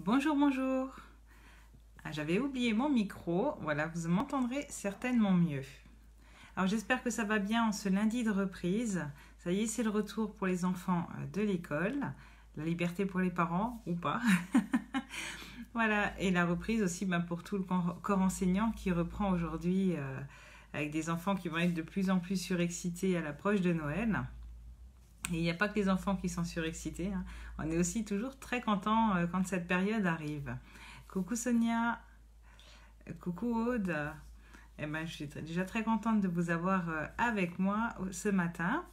Bonjour, bonjour. J'avais oublié mon micro. Voilà, vous m'entendrez certainement mieux. Alors j'espère que ça va bien en ce lundi de reprise. Ça y est, c'est le retour pour les enfants de l'école. La liberté pour les parents ou pas. Voilà, et la reprise aussi pour tout le corps enseignant qui reprend aujourd'hui avec des enfants qui vont être de plus en plus surexcités à l'approche de Noël. Et il n'y a pas que les enfants qui sont surexcités, hein. On est aussi toujours très contents quand cette période arrive. Coucou Sonia, coucou Aude. Je suis déjà très contente de vous avoir avec moi ce matin.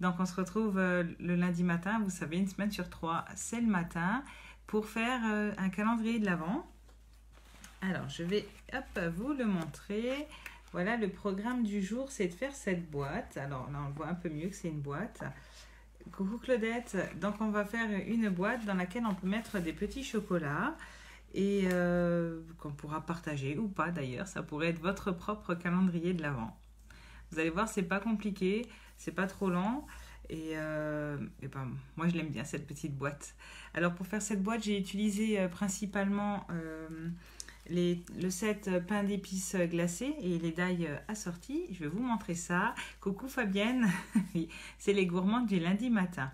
Donc on se retrouve le lundi matin, vous savez, une semaine sur 3, c'est le matin, pour faire un calendrier de l'Avent. Alors je vais vous le montrer. Voilà, le programme du jour, c'est de faire cette boîte. Alors là on voit un peu mieux que c'est une boîte. Coucou Claudette, donc on va faire une boîte dans laquelle on peut mettre des petits chocolats et qu'on pourra partager ou pas d'ailleurs, ça pourrait être votre propre calendrier de l'Avent. Vous allez voir, c'est pas compliqué, c'est pas trop lent et moi je l'aime bien cette petite boîte. Alors pour faire cette boîte, j'ai utilisé principalement le set pain d'épices glacé et les dailles assorties. Je vais vous montrer ça. Coucou Fabienne, c'est les gourmands du lundi matin.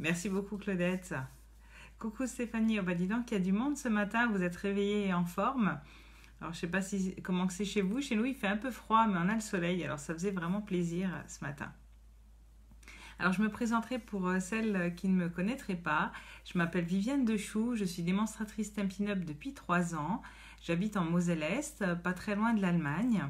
Merci beaucoup Claudette. Coucou Stéphanie, dis donc il y a du monde ce matin, vous êtes réveillés et en forme. Alors je sais pas comment c'est chez vous, chez nous il fait un peu froid mais on a le soleil, alors ça faisait vraiment plaisir ce matin. Alors je me présenterai pour celles qui ne me connaîtraient pas. Je m'appelle Viviane Dechoux, je suis démonstratrice Stampin' Up depuis 3 ans. J'habite en Moselle-Est, pas très loin de l'Allemagne.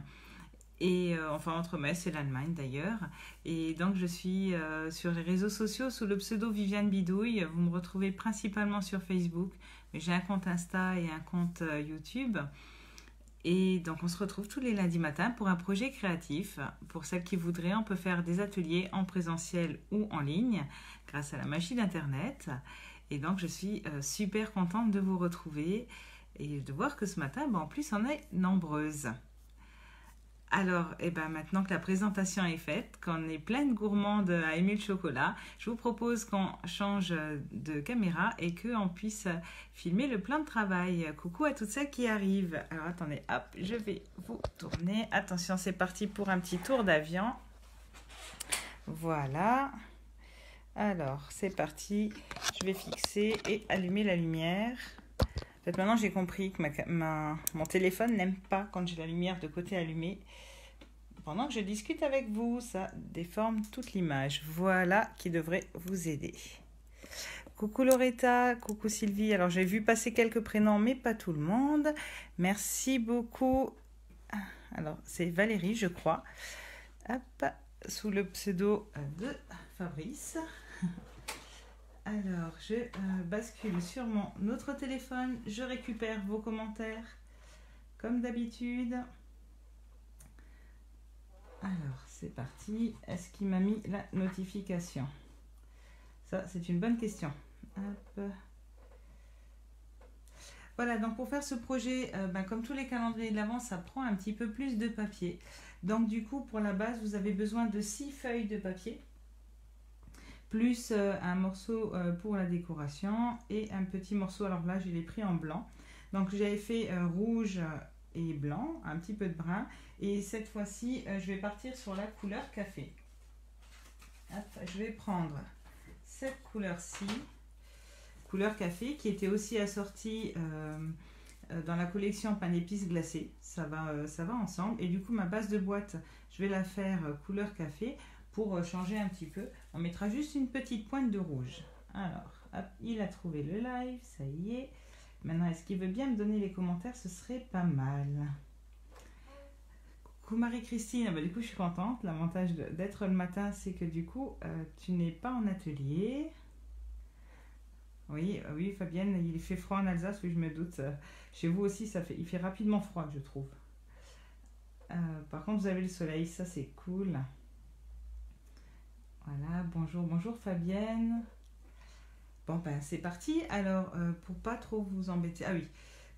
Et entre Metz et l'Allemagne d'ailleurs. Et donc je suis sur les réseaux sociaux sous le pseudo Viviane Bidouille. Vous me retrouvez principalement sur Facebook, mais j'ai un compte Insta et un compte YouTube. Et donc on se retrouve tous les lundis matins pour un projet créatif. Pour celles qui voudraient, on peut faire des ateliers en présentiel ou en ligne grâce à la magie d'Internet. Et donc je suis super contente de vous retrouver et de voir que ce matin, en plus on est nombreuses. Alors, maintenant que la présentation est faite, qu'on est plein de gourmandes à aimer le chocolat, je vous propose qu'on change de caméra et qu'on puisse filmer le plan de travail. Coucou à toutes celles qui arrivent. Alors, attendez, hop, je vais vous tourner. Attention, c'est parti pour un petit tour d'avion. Voilà. Alors, c'est parti. Je vais fixer et allumer la lumière. En fait, maintenant, j'ai compris que mon téléphone n'aime pas quand j'ai la lumière de côté allumée. Pendant que je discute avec vous, ça déforme toute l'image. Voilà qui devrait vous aider. Coucou Loretta, coucou Sylvie. Alors, j'ai vu passer quelques prénoms, mais pas tout le monde. Merci beaucoup. Alors, c'est Valérie, je crois. Hop, sous le pseudo de Fabrice. Alors, je bascule sur mon autre téléphone. Je récupère vos commentaires, comme d'habitude. Alors, c'est parti. Est-ce qu'il m'a mis la notification? Ça, c'est une bonne question. Hop. Voilà, donc pour faire ce projet, comme tous les calendriers de l'Avent, ça prend un petit peu plus de papier. Donc du coup, pour la base, vous avez besoin de 6 feuilles de papier, plus un morceau pour la décoration et un petit morceau, alors là je l'ai pris en blanc. Donc j'avais fait rouge et blanc, un petit peu de brun, et cette fois-ci je vais partir sur la couleur café. Hop, je vais prendre cette couleur-ci, couleur café, qui était aussi assortie dans la collection pain d'épices glacé. Ça va ensemble, et du coup ma base de boîte, je vais la faire couleur café. Pour changer un petit peu, on mettra juste une petite pointe de rouge. Alors, hop, il a trouvé le live, ça y est. Maintenant, est-ce qu'il veut bien me donner les commentaires? Ce serait pas mal. Coucou Marie-Christine, du coup je suis contente. L'avantage d'être le matin, c'est que du coup, tu n'es pas en atelier. Oui, Fabienne, il fait froid en Alsace, oui je me doute. Chez vous aussi, il fait rapidement froid, je trouve. Par contre, vous avez le soleil, ça c'est cool. Voilà, bonjour Fabienne. Bon, c'est parti. Alors, pour pas trop vous embêter. Ah oui,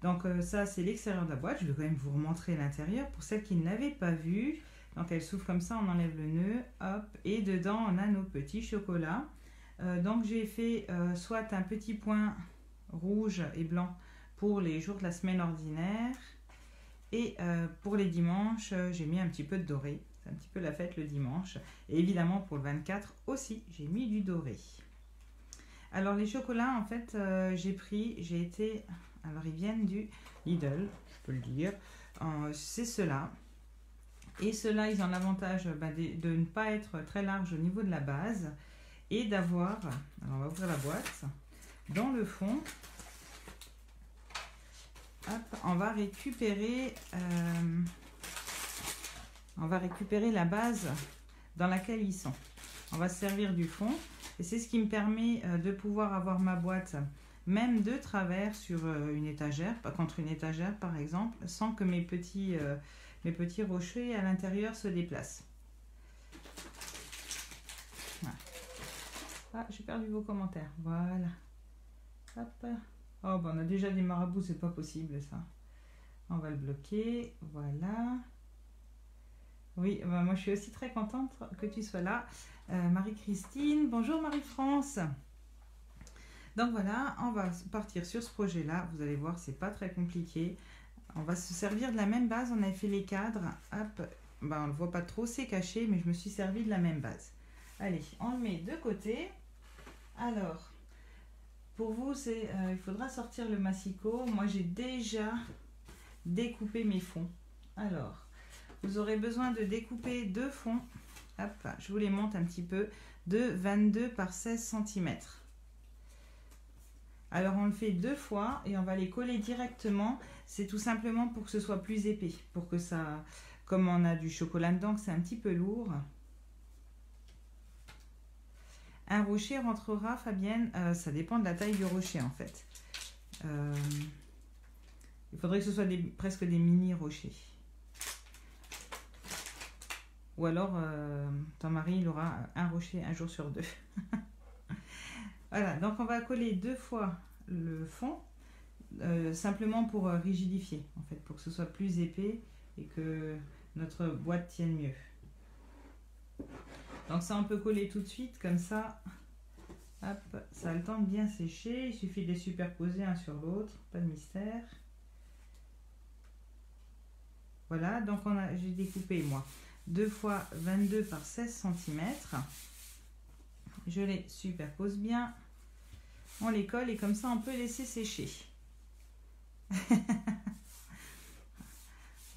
donc ça, c'est l'extérieur de la boîte. Je vais quand même vous remontrer l'intérieur pour celles qui ne l'avaient pas vu. Donc, elle s'ouvre comme ça, on enlève le nœud. Hop, et dedans, on a nos petits chocolats. Donc, j'ai fait soit un petit point rouge et blanc pour les jours de la semaine ordinaire. Et pour les dimanches, j'ai mis un petit peu de doré. C'est un petit peu la fête le dimanche. Et évidemment, pour le 24 aussi, j'ai mis du doré. Alors, les chocolats, en fait, j'ai été... Alors, ils viennent du Lidl, je peux le dire. C'est ceux-là. Et ceux-là, ils ont l'avantage de ne pas être très larges au niveau de la base. Et d'avoir... Alors, on va ouvrir la boîte. Dans le fond... Hop, on va récupérer la base dans laquelle ils sont. On va se servir du fond et c'est ce qui me permet de pouvoir avoir ma boîte même de travers sur une étagère, pas contre une étagère par exemple, sans que mes petits rochers à l'intérieur se déplacent. Voilà. Ah, j'ai perdu vos commentaires. Voilà. Hop. Oh, ben on a déjà des marabouts, c'est pas possible ça. On va le bloquer, voilà. Oui, ben moi je suis aussi très contente que tu sois là. Marie-Christine, bonjour Marie-France. Donc voilà, on va partir sur ce projet-là. Vous allez voir, c'est pas très compliqué. On va se servir de la même base, on a fait les cadres. Hop, ben on le voit pas trop, c'est caché, mais je me suis servi de la même base. Allez, on le met de côté. Alors... Pour vous, il faudra sortir le massicot. Moi, j'ai déjà découpé mes fonds. Alors, vous aurez besoin de découper deux fonds. Hop, je vous les monte un petit peu. De 22 par 16 cm. Alors, on le fait deux fois et on va les coller directement. C'est tout simplement pour que ce soit plus épais. Pour que ça, comme on a du chocolat dedans, que c'est un petit peu lourd. Un rocher rentrera, Fabienne, ça dépend de la taille du rocher en fait. Il faudrait que ce soit presque des mini rochers. Ou alors, ton mari il aura un rocher un jour sur deux. Voilà, donc on va coller deux fois le fond, simplement pour rigidifier, en fait, pour que ce soit plus épais et que notre boîte tienne mieux. Donc ça, on peut coller tout de suite, comme ça. Hop, ça a le temps de bien sécher. Il suffit de les superposer un sur l'autre, pas de mystère. Voilà, donc j'ai découpé, moi, 2 fois 22 par 16 cm. Je les superpose bien. On les colle et comme ça, on peut laisser sécher.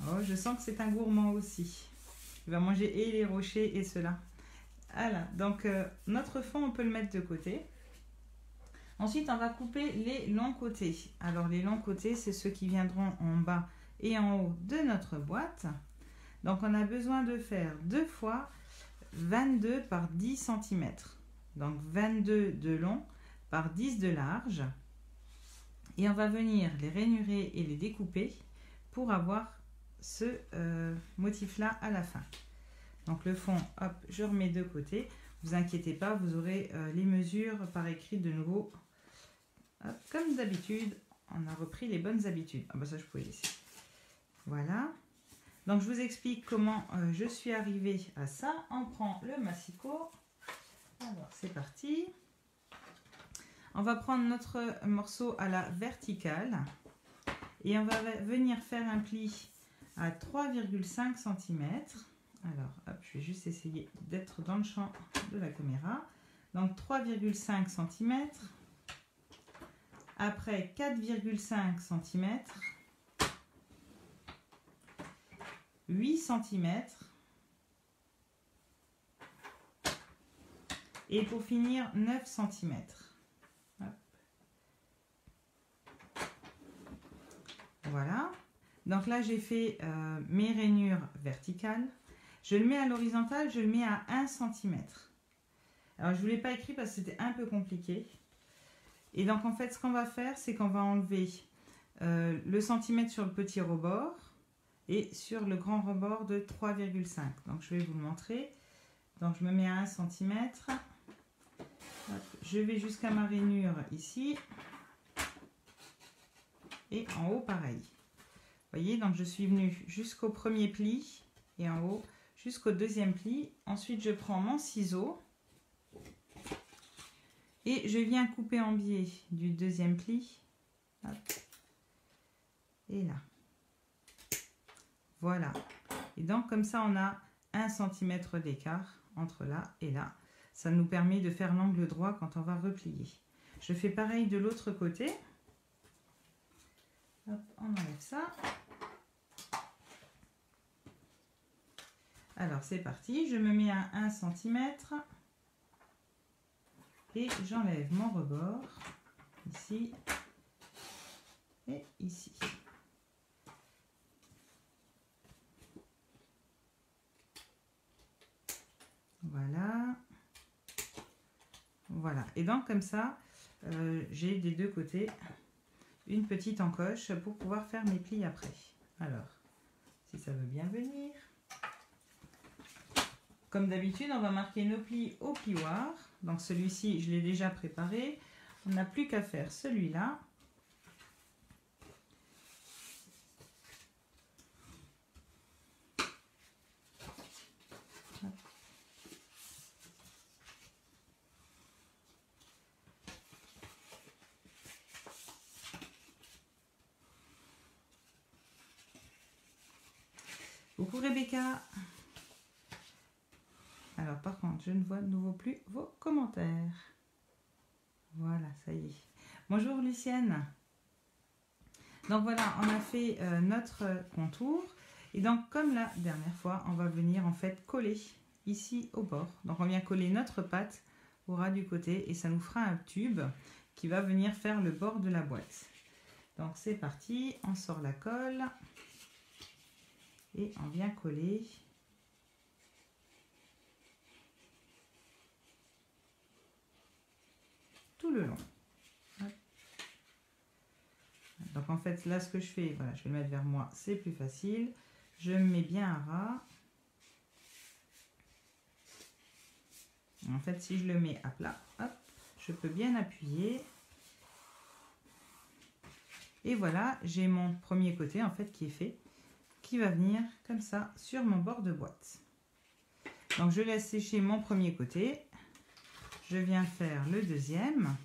Oh, je sens que c'est un gourmand aussi. Il va manger et les rochers et ceux-là. Voilà, donc notre fond, on peut le mettre de côté. Ensuite, on va couper les longs côtés. Alors, les longs côtés, c'est ceux qui viendront en bas et en haut de notre boîte. Donc, on a besoin de faire 2 fois 22 par 10 cm. Donc, 22 de long par 10 de large. Et on va venir les rainurer et les découper pour avoir ce motif-là à la fin. Donc le fond, hop, je remets de côté. Vous inquiétez pas, vous aurez les mesures par écrit de nouveau. Hop, comme d'habitude, on a repris les bonnes habitudes. Ah bah ça je pouvais laisser. Voilà. Donc je vous explique comment je suis arrivée à ça. On prend le massicot. Alors c'est parti. On va prendre notre morceau à la verticale. Et on va venir faire un pli à 3,5 cm. Alors, hop, je vais juste essayer d'être dans le champ de la caméra. Donc, 3,5 cm. Après, 4,5 cm. 8 cm. Et pour finir, 9 cm. Hop. Voilà. Donc là, j'ai fait mes rainures verticales. Je le mets à l'horizontale, je le mets à 1 cm. Alors, je ne vous l'ai pas écrit parce que c'était un peu compliqué. Et donc, en fait, ce qu'on va faire, c'est qu'on va enlever le centimètre sur le petit rebord et sur le grand rebord de 3,5. Donc, je vais vous le montrer. Donc, je me mets à 1 cm. Je vais jusqu'à ma rainure ici. Et en haut, pareil. Vous voyez, donc je suis venue jusqu'au premier pli et en haut jusqu'au deuxième pli. Ensuite, je prends mon ciseau et je viens couper en biais du deuxième pli Hop. Et là. Voilà. Et donc comme ça on a 1 cm d'écart entre là et là. Ça nous permet de faire l'angle droit quand on va replier. Je fais pareil de l'autre côté. Hop, on enlève ça. Alors c'est parti, je me mets à 1 cm et j'enlève mon rebord ici et ici. Voilà. Voilà. Et donc comme ça, j'ai des deux côtés une petite encoche pour pouvoir faire mes plis après. Alors, si ça veut bien venir. Comme d'habitude, on va marquer nos plis au plioir. Donc celui-ci, je l'ai déjà préparé. On n'a plus qu'à faire celui-là. Coucou Rebecca. Alors par contre, je ne vois de nouveau plus vos commentaires. Voilà, ça y est. Bonjour Lucienne. Donc voilà, on a fait notre contour. Et donc comme la dernière fois, on va venir en fait coller ici au bord. Donc on vient coller notre pâte au ras du côté et ça nous fera un tube qui va venir faire le bord de la boîte. Donc c'est parti, on sort la colle et on vient coller. Tout le long. Hop. Donc en fait là ce que je fais, voilà, je vais le mettre vers moi, c'est plus facile. Je me mets bien à ras. En fait si je le mets à plat, hop, je peux bien appuyer. Et voilà, j'ai mon premier côté en fait qui est fait, qui va venir comme ça sur mon bord de boîte. Donc je laisse sécher mon premier côté. Je viens faire le deuxième.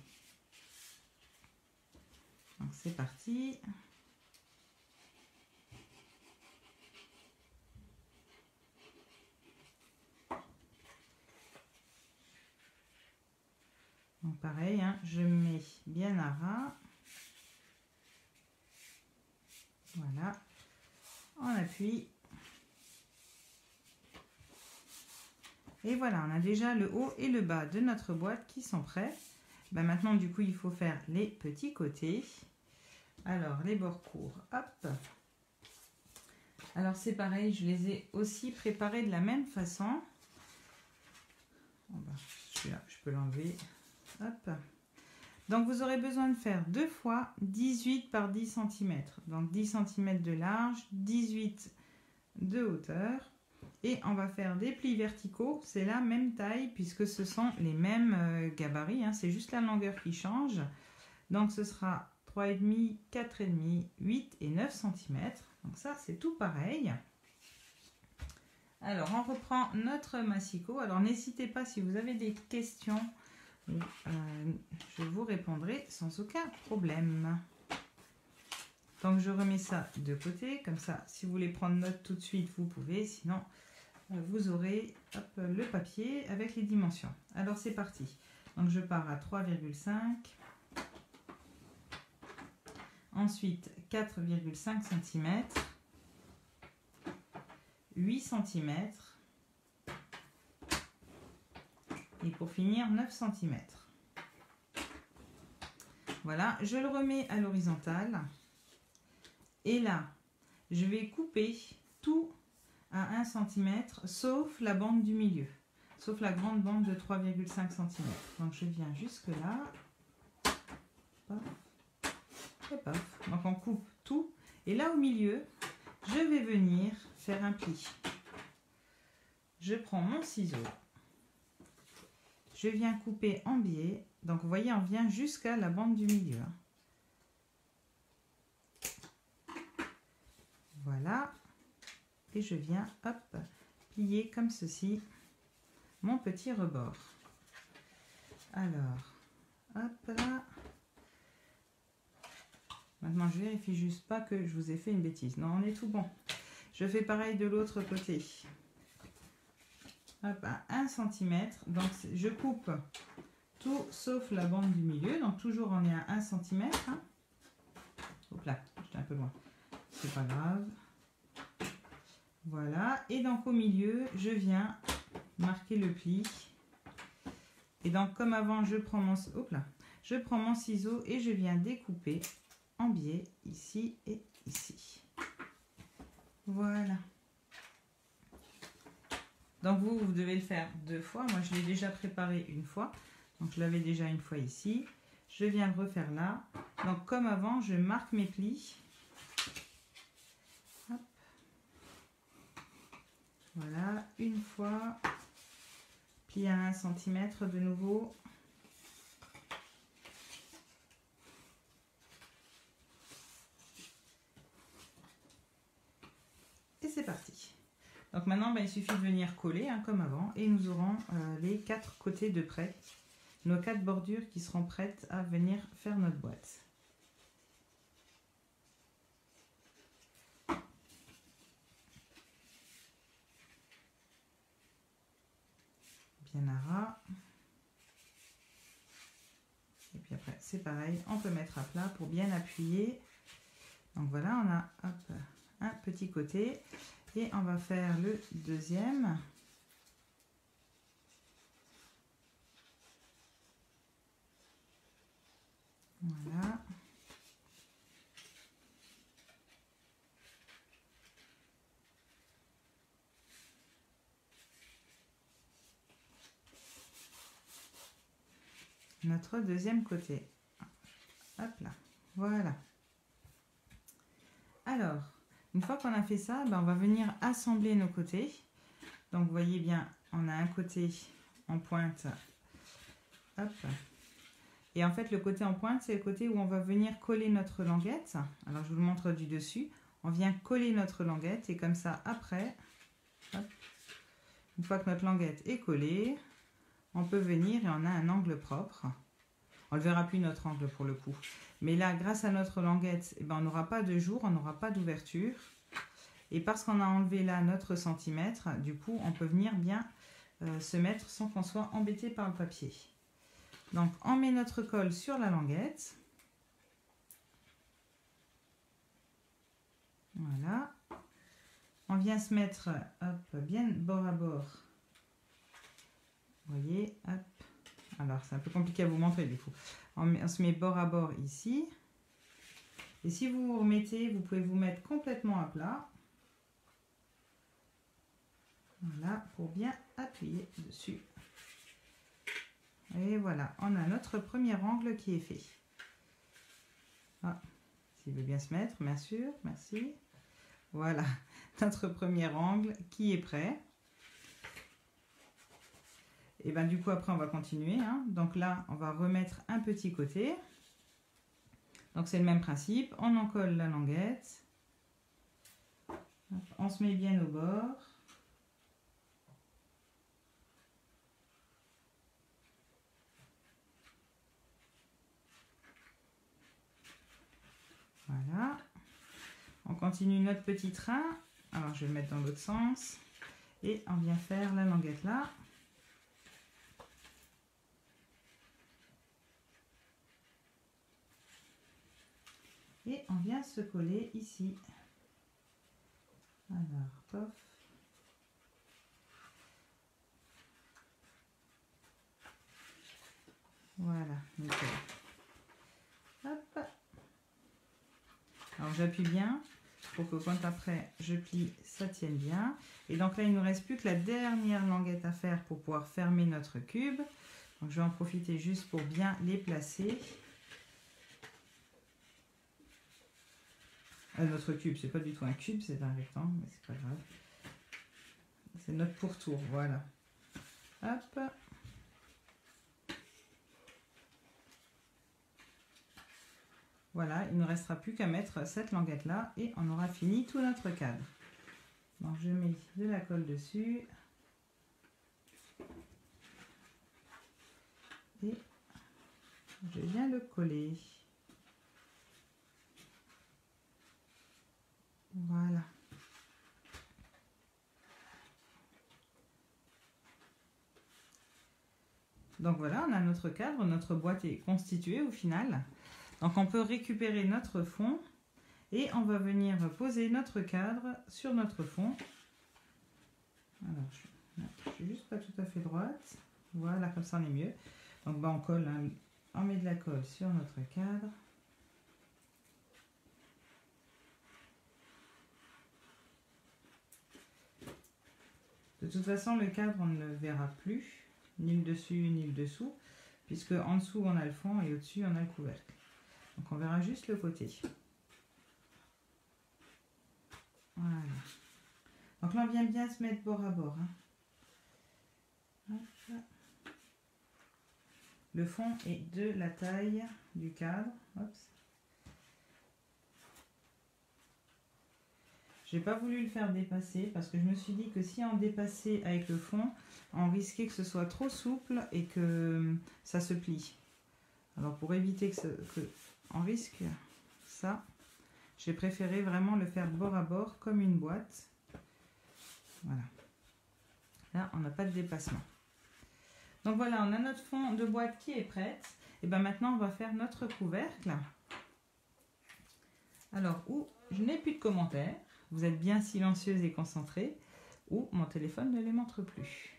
Donc c'est parti. Donc pareil, hein, je mets bien à ras. Voilà. On appuie. Et voilà, on a déjà le haut et le bas de notre boîte qui sont prêts. Ben maintenant, du coup, il faut faire les petits côtés. Alors, les bords courts, hop. Alors, c'est pareil, je les ai aussi préparés de la même façon. Celui-là, je peux l'enlever. Hop. Donc, vous aurez besoin de faire 2 fois 18 par 10 cm. Donc, 10 cm de large, 18 de hauteur. Et on va faire des plis verticaux, c'est la même taille puisque ce sont les mêmes gabarits, hein, c'est juste la longueur qui change. Donc ce sera 3,5, 4,5, 8 et 9 cm. Donc ça c'est tout pareil. Alors on reprend notre massicot. Alors n'hésitez pas si vous avez des questions, je vous répondrai sans aucun problème. Donc je remets ça de côté, comme ça si vous voulez prendre note tout de suite vous pouvez, sinon vous aurez hop, le papier avec les dimensions. Alors c'est parti. Donc je pars à 3,5. Ensuite 4,5 cm. 8 cm. Et pour finir 9 cm. Voilà, je le remets à l'horizontale. Et là, je vais couper tout à 1 cm, sauf la bande du milieu, sauf la grande bande de 3,5 cm. Donc je viens jusque là, paf, et paf. Donc on coupe tout, et là au milieu, je vais venir faire un pli. Je prends mon ciseau, je viens couper en biais, donc vous voyez, on vient jusqu'à la bande du milieu. Voilà. Et je viens, hop, plier comme ceci mon petit rebord. Alors, hop là. Maintenant, je vérifie juste pas que je vous ai fait une bêtise. Non, on est tout bon. Je fais pareil de l'autre côté. Hop, à 1 cm. Donc, je coupe tout sauf la bande du milieu. Donc, toujours on est à 1 cm. Hein. Hop là, j'étais un peu loin. C'est pas grave. Voilà. Et donc, au milieu, je viens marquer le pli. Et donc, comme avant, je prends mon ciseau et je viens découper en biais ici et ici. Voilà. Donc vous devez le faire 2 fois. Moi, je l'ai déjà préparé une fois. Donc, je l'avais déjà une fois ici. Je viens le refaire là. Donc, comme avant, je marque mes plis. Hop. Voilà, une fois. Pli à 1 cm de nouveau. Et c'est parti. Donc maintenant, il suffit de venir coller hein, comme avant et nous aurons les 4 côtés de prêt. Nos 4 bordures qui seront prêtes à venir faire notre boîte. Bien à ras. Et puis après, c'est pareil, on peut mettre à plat pour bien appuyer. Donc voilà, on a hop, un petit côté. Et on va faire le deuxième. Voilà. Notre deuxième côté. Hop là. Voilà. Alors, une fois qu'on a fait ça, on va venir assembler nos côtés. Donc, vous voyez bien, on a un côté en pointe. Hop. Et en fait, le côté en pointe, c'est le côté où on va venir coller notre languette. Alors, je vous le montre du dessus. On vient coller notre languette et comme ça, après, hop, une fois que notre languette est collée, on peut venir et on a un angle propre. On ne verra plus notre angle pour le coup. Mais là, grâce à notre languette, on n'aura pas de jour, on n'aura pas d'ouverture. Et parce qu'on a enlevé là notre centimètre, du coup, on peut venir bien se mettre sans qu'on soit embêté par le papier. Donc, on met notre colle sur la languette. Voilà. On vient se mettre hop, bien bord à bord. Vous voyez, hop. Alors, c'est un peu compliqué à vous montrer du coup. On se met bord à bord ici. Et si vous vous remettez, vous pouvez vous mettre complètement à plat. Voilà, pour bien appuyer dessus. Et voilà, on a notre premier angle qui est fait. Ah, s'il veut bien se mettre, bien sûr, merci. Voilà, notre premier angle qui est prêt. Et bien du coup, après, on va continuer. Hein. Donc là, on va remettre un petit côté. Donc c'est le même principe. On en colle la languette. On se met bien au bord. Voilà. On continue notre petit train. Alors, je vais le mettre dans l'autre sens. Et on vient faire la languette là. Et on vient se coller ici. Alors, pof. Voilà, nickel. Hop. Alors, j'appuie bien pour que quand après je plie, ça tienne bien. Et donc là, il ne nous reste plus que la dernière languette à faire pour pouvoir fermer notre cube. Donc, je vais en profiter juste pour bien les placer. Notre cube, c'est pas du tout un cube, c'est un rectangle, mais c'est pas grave. C'est notre pourtour, voilà. Hop. Voilà, il ne restera plus qu'à mettre cette languette là et on aura fini tout notre cadre. Donc je mets de la colle dessus. Et je viens le coller. Donc voilà, on a notre cadre, notre boîte est constituée au final. Donc on peut récupérer notre fond et on va venir poser notre cadre sur notre fond. Alors, je suis juste pas tout à fait droite. Voilà, comme ça on est mieux. Donc on colle, hein, on met de la colle sur notre cadre. De toute façon, le cadre, on ne le verra plus, ni le dessus ni le dessous, puisque en dessous on a le fond et au-dessus on a le couvercle. Donc on verra juste le côté. Voilà. Donc là on vient bien se mettre bord à bord. Hein. Le fond est de la taille du cadre. J'ai pas voulu le faire dépasser parce que je me suis dit que si on dépassait avec le fond, on risquait que ce soit trop souple et que ça se plie. Alors pour éviter que on risque ça, j'ai préféré vraiment le faire bord à bord comme une boîte. Voilà. Là, on n'a pas de dépassement. Donc voilà, on a notre fond de boîte qui est prête. Et bien maintenant, on va faire notre couvercle. Alors, où je n'ai plus de commentaires, vous êtes bien silencieuse et concentrée, ou mon téléphone ne les montre plus.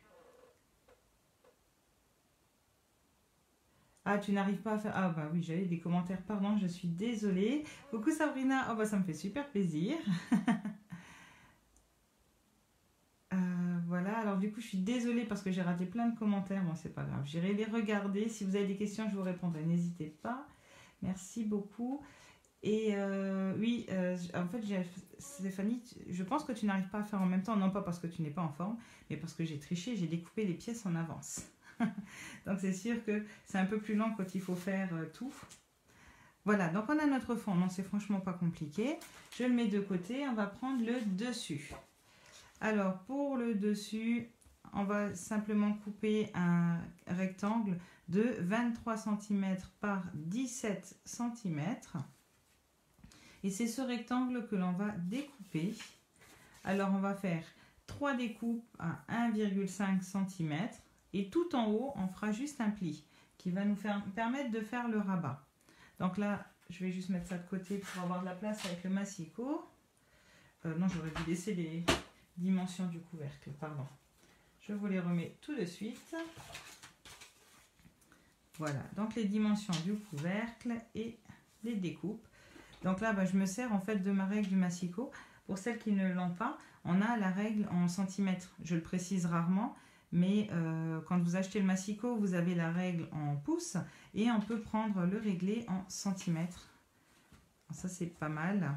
Ah, tu n'arrives pas à faire... Ah bah oui, j'avais des commentaires, pardon, je suis désolée. Coucou Sabrina, oh bah ça me fait super plaisir. Voilà, alors du coup je suis désolée parce que j'ai raté plein de commentaires, bon c'est pas grave, j'irai les regarder, si vous avez des questions je vous répondrai, n'hésitez pas, merci beaucoup. Et oui, en fait Stéphanie, je pense que tu n'arrives pas à faire en même temps, non pas parce que tu n'es pas en forme, mais parce que j'ai triché, j'ai découpé les pièces en avance. Donc c'est sûr que c'est un peu plus lent quand il faut faire tout. Voilà, donc on a notre fond, non c'est franchement pas compliqué, je le mets de côté, on va prendre le dessus. Alors, pour le dessus, on va simplement couper un rectangle de 23 cm par 17 cm. Et c'est ce rectangle que l'on va découper. Alors, on va faire 3 découpes à 1,5 cm. Et tout en haut, on fera juste un pli qui va nous permettre de faire le rabat. Donc là, je vais juste mettre ça de côté pour avoir de la place avec le massicot. Non, j'aurais dû laisser les... dimensions du couvercle, pardon. Je vous les remets tout de suite. Voilà, donc les dimensions du couvercle et les découpes. Donc là, bah, je me sers en fait de ma règle du massicot. Pour celles qui ne l'ont pas, on a la règle en centimètres. Je le précise rarement, mais quand vous achetez le massicot, vous avez la règle en pouces et on peut prendre le réglé en centimètres. Alors ça, c'est pas mal.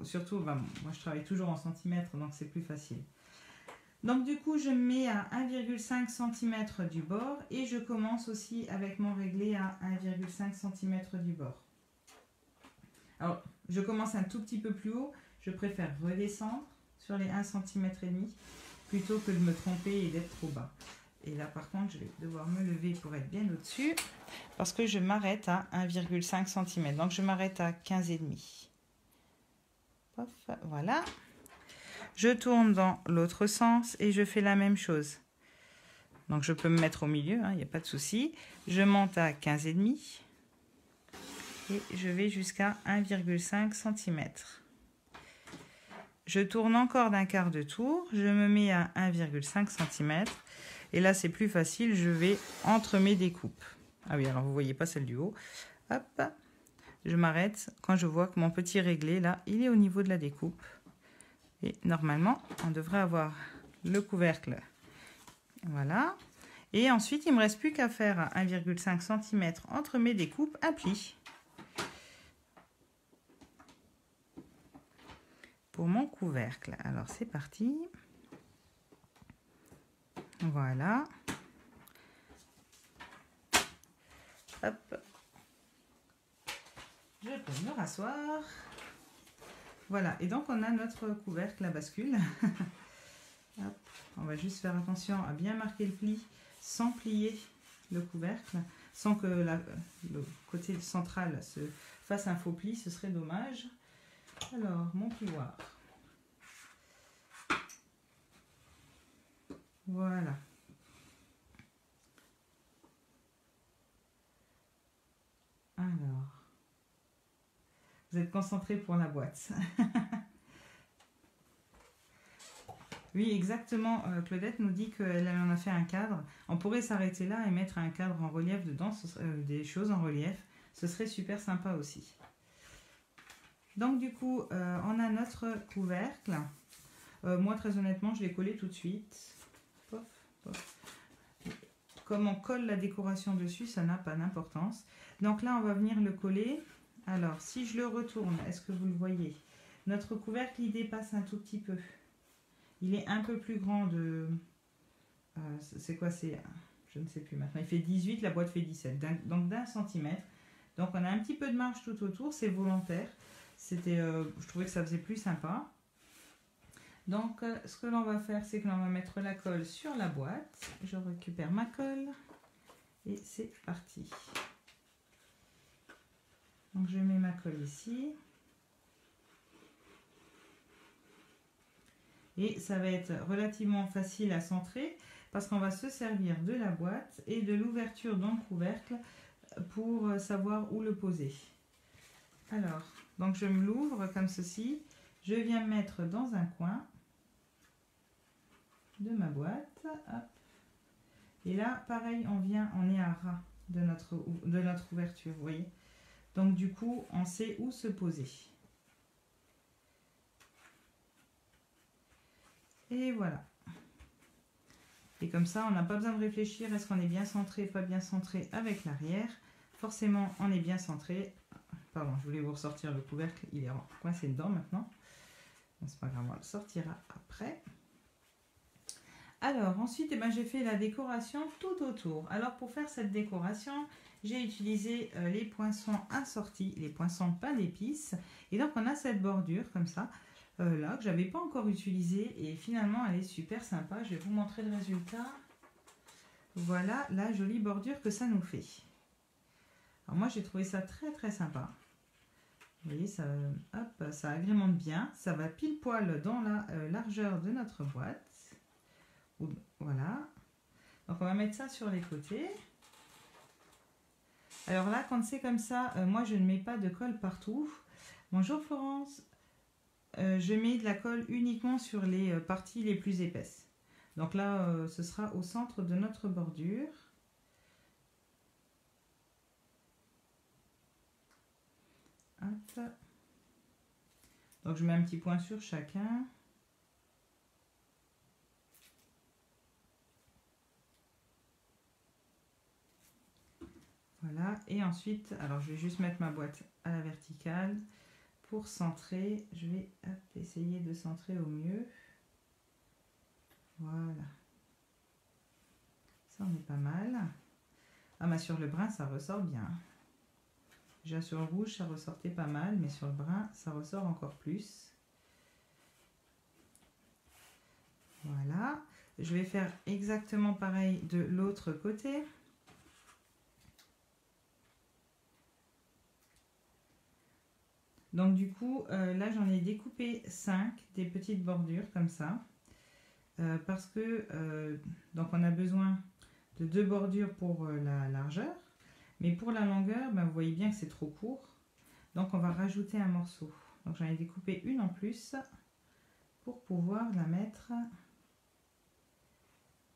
Surtout, bah, moi je travaille toujours en centimètres, donc c'est plus facile. Donc du coup, je mets à 1,5 cm du bord et je commence aussi avec mon réglé à 1,5 cm du bord. Alors, je commence un tout petit peu plus haut. Je préfère redescendre sur les 1,5 cm plutôt que de me tromper et d'être trop bas. Et là, par contre, je vais devoir me lever pour être bien au-dessus parce que je m'arrête à 1,5 cm. Donc, je m'arrête à 15,5. Voilà, je tourne dans l'autre sens et je fais la même chose. Donc je peux me mettre au milieu, il n'y a pas de souci. Je monte à 15,5 et je vais jusqu'à 1,5 cm. Je tourne encore d'un quart de tour, je me mets à 1,5 cm et là c'est plus facile, je vais entre mes découpes. Ah oui, alors vous voyez pas celle du haut. Hop. Je m'arrête quand je vois que mon petit réglé, là, il est au niveau de la découpe. Et normalement, on devrait avoir le couvercle. Voilà. Et ensuite, il ne me reste plus qu'à faire à 1,5 cm entre mes découpes, un pli. Pour mon couvercle. Alors, c'est parti. Voilà. Hop. Je peux me rasseoir. Voilà, et donc on a notre couvercle à bascule. Hop. On va juste faire attention à bien marquer le pli sans plier le couvercle, sans que le côté central se fasse un faux pli, ce serait dommage. Alors, mon plioir. Voilà. Alors, vous êtes concentrés pour la boîte. Oui, exactement. Claudette nous dit qu'elle en a fait un cadre. On pourrait s'arrêter là et mettre un cadre en relief dedans, des choses en relief. Ce serait super sympa aussi. Donc du coup, on a notre couvercle. Moi, très honnêtement, je l'ai collé tout de suite. Pof, pof. Comme on colle la décoration dessus, ça n'a pas d'importance. Donc là, on va venir le coller. Alors, si je le retourne, est-ce que vous le voyez? Notre couvercle, il dépasse un tout petit peu. Il est un peu plus grand de... c'est quoi? C'est... Je ne sais plus maintenant. Il fait 18, la boîte fait 17. Donc d'un centimètre. Donc on a un petit peu de marge tout autour. C'est volontaire. C'était, je trouvais que ça faisait plus sympa. Donc ce que l'on va faire, c'est que l'on va mettre la colle sur la boîte. Je récupère ma colle. Et c'est parti. Donc je mets ma colle ici. Et ça va être relativement facile à centrer parce qu'on va se servir de la boîte et de l'ouverture dans le couvercle pour savoir où le poser. Alors, donc je me l'ouvre comme ceci. Je viens me mettre dans un coin de ma boîte. Hop. Et là, pareil, on est à ras de notre ouverture, vous voyez. Donc du coup, on sait où se poser. Et voilà. Et comme ça, on n'a pas besoin de réfléchir, est-ce qu'on est bien centré, pas bien centré avec l'arrière. Forcément, on est bien centré. Pardon, je voulais vous ressortir le couvercle, il est coincé dedans maintenant. Bon, c'est pas grave, on le sortira après. Alors, ensuite, eh ben, j'ai fait la décoration tout autour. Alors, pour faire cette décoration, j'ai utilisé les poinçons assortis, les poinçons pain d'épices. Et donc, on a cette bordure comme ça. Là que j'avais pas encore utilisé et finalement elle est super sympa. Je vais vous montrer le résultat. Voilà la jolie bordure que ça nous fait. Alors moi j'ai trouvé ça très très sympa. Vous voyez, ça, hop, ça agrémente bien, ça va pile poil dans la largeur de notre boîte. Voilà, donc on va mettre ça sur les côtés. Alors là quand c'est comme ça, moi je ne mets pas de colle partout. Bonjour Florence. Je mets de la colle uniquement sur les parties les plus épaisses. Donc là, ce sera au centre de notre bordure. Hop. Donc je mets un petit point sur chacun. Voilà, et ensuite, alors je vais juste mettre ma boîte à la verticale. Pour centrer, je vais essayer de centrer au mieux. Voilà. Ça en est pas mal. Ah bah sur le brun, ça ressort bien. Déjà sur le rouge, ça ressortait pas mal, mais sur le brun, ça ressort encore plus. Voilà. Je vais faire exactement pareil de l'autre côté. Donc du coup, là j'en ai découpé 5, des petites bordures comme ça. Parce que donc on a besoin de 2 bordures pour la largeur. Mais pour la longueur, ben, vous voyez bien que c'est trop court. Donc on va rajouter un morceau. Donc j'en ai découpé une en plus pour pouvoir la mettre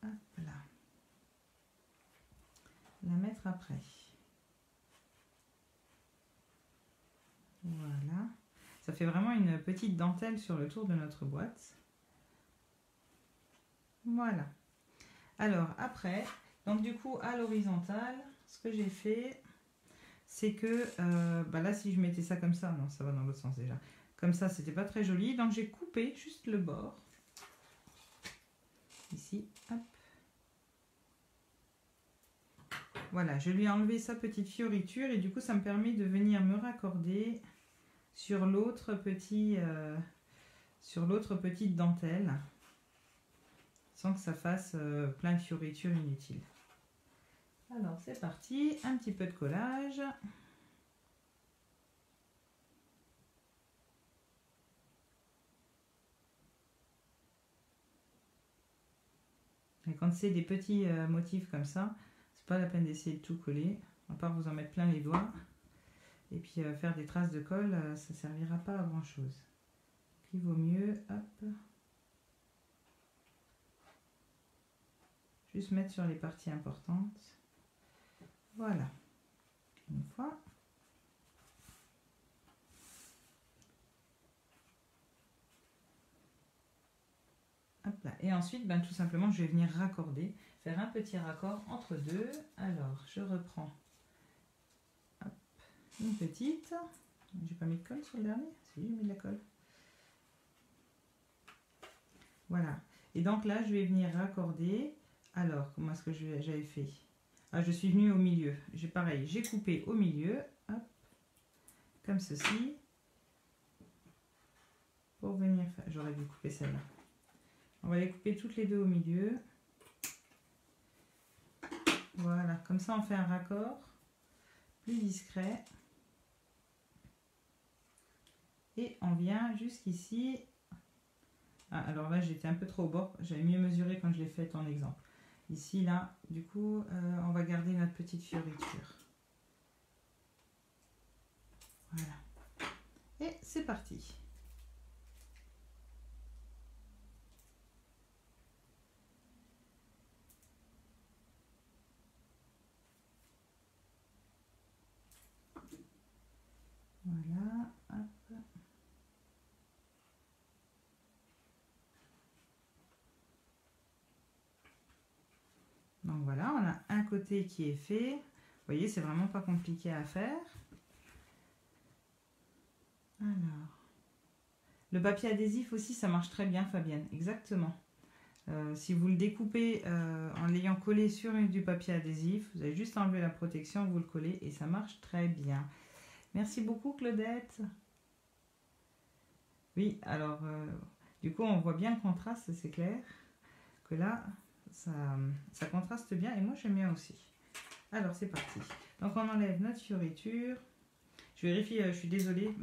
hop là. La mettre après. Voilà. Ça fait vraiment une petite dentelle sur le tour de notre boîte. Voilà. Alors après, donc du coup à l'horizontale, ce que j'ai fait, c'est que bah là si je mettais ça comme ça, non ça va dans l'autre sens déjà. Comme ça c'était pas très joli, donc j'ai coupé juste le bord. Ici, hop. Voilà, je lui ai enlevé sa petite fioriture et du coup ça me permet de venir me raccorder sur l'autre petite dentelle sans que ça fasse plein de fioritures inutiles. Alors c'est parti, un petit peu de collage. Et quand c'est des petits motifs comme ça, c'est pas la peine d'essayer de tout coller, à part vous en mettre plein les doigts. Et puis faire des traces de colle, ça ne servira pas à grand chose. Il vaut mieux, hop, juste mettre sur les parties importantes. Voilà. Une fois. Hop là. Et ensuite, ben, tout simplement, je vais venir raccorder, faire un petit raccord entre deux. Alors, je reprends hop, une petite. J'ai pas mis de colle sur le dernier? Si, j'ai mis de la colle. Voilà. Et donc là, je vais venir raccorder. Alors, comment est-ce que j'avais fait? Ah, je suis venue au milieu. Pareil, j'ai coupé au milieu. Hop, comme ceci. Pour venir faire... J'aurais dû couper celle-là. On va les couper toutes les deux au milieu. Voilà, comme ça on fait un raccord plus discret. Et on vient jusqu'ici. Ah, alors là j'étais un peu trop au bord, j'avais mieux mesuré quand je l'ai fait en exemple. Ici, là, du coup, on va garder notre petite fioriture. Voilà. Et c'est parti. Voilà, hop. Donc voilà, on a un côté qui est fait. Vous voyez, c'est vraiment pas compliqué à faire. Alors, le papier adhésif aussi, ça marche très bien, Fabienne, exactement. Si vous le découpez en l'ayant collé sur du papier adhésif, vous avez juste enlevé la protection, vous le collez et ça marche très bien. Merci beaucoup, Claudette. Oui, alors, du coup, on voit bien le contraste, c'est clair, que là, ça contraste bien et moi, j'aime bien aussi. Alors, c'est parti. Donc, on enlève notre fioriture. Je vérifie, je suis désolée,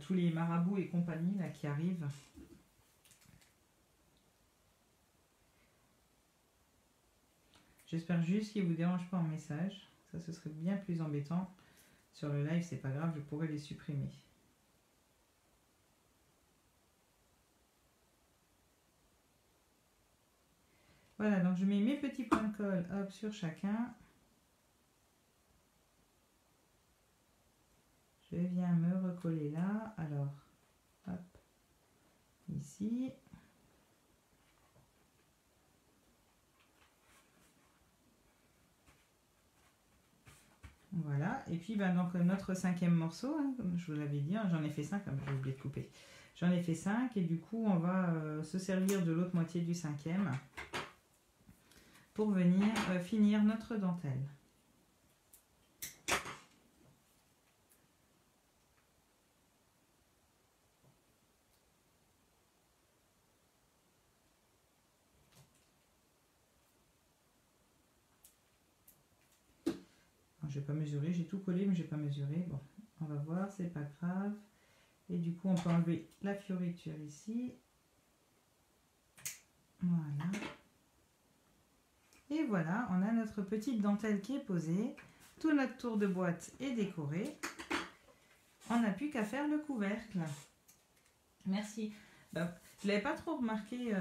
tous les marabouts et compagnie là, qui arrivent. J'espère juste qu'il ne vous dérange pas en message. Ça, ce serait bien plus embêtant. Sur le live, c'est pas grave, je pourrais les supprimer. Voilà, donc je mets mes petits points de colle hop, sur chacun. Je viens me recoller là. Alors, hop, ici. Voilà, et puis ben, donc, notre cinquième morceau, hein, comme je vous l'avais dit, hein, j'en ai fait 5, j'ai oublié de couper. J'en ai fait 5 et du coup on va se servir de l'autre moitié du cinquième pour venir finir notre dentelle. Je n'ai pas mesuré, j'ai tout collé mais j'ai pas mesuré. Bon, on va voir, c'est pas grave. Et du coup on peut enlever la fioriture ici. Voilà. Et voilà, on a notre petite dentelle qui est posée. Tout notre tour de boîte est décoré. On n'a plus qu'à faire le couvercle. Merci. Je ne l'avais pas trop remarqué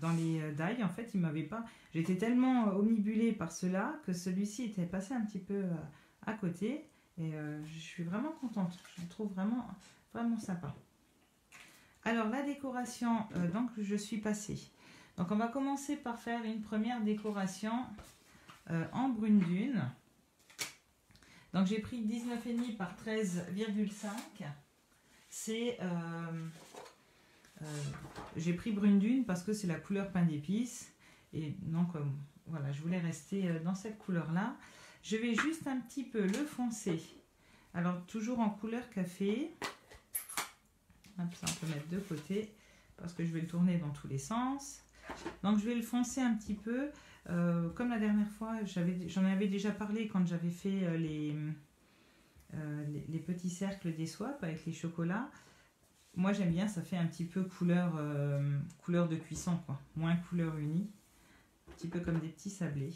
dans les die. En fait, il m'avait pas... J'étais tellement omnibulée par cela que celui-ci était passé un petit peu à côté. Et je suis vraiment contente. Je le trouve vraiment, vraiment sympa. Alors, la décoration, donc je suis passée. Donc, on va commencer par faire une première décoration en brune dune. Donc, j'ai pris 19,5 par 13,5. C'est... j'ai pris brune dune parce que c'est la couleur pain d'épices. Et donc, voilà, je voulais rester dans cette couleur-là. Je vais juste un petit peu le foncer. Alors, toujours en couleur café. Hop, ça, on peut mettre de côté parce que je vais le tourner dans tous les sens. Donc, je vais le foncer un petit peu. Comme la dernière fois, j'en avais déjà parlé quand j'avais fait les petits cercles des swaps avec les chocolats. Moi, j'aime bien, ça fait un petit peu couleur de cuisson, quoi. Moins couleur unie. Un petit peu comme des petits sablés.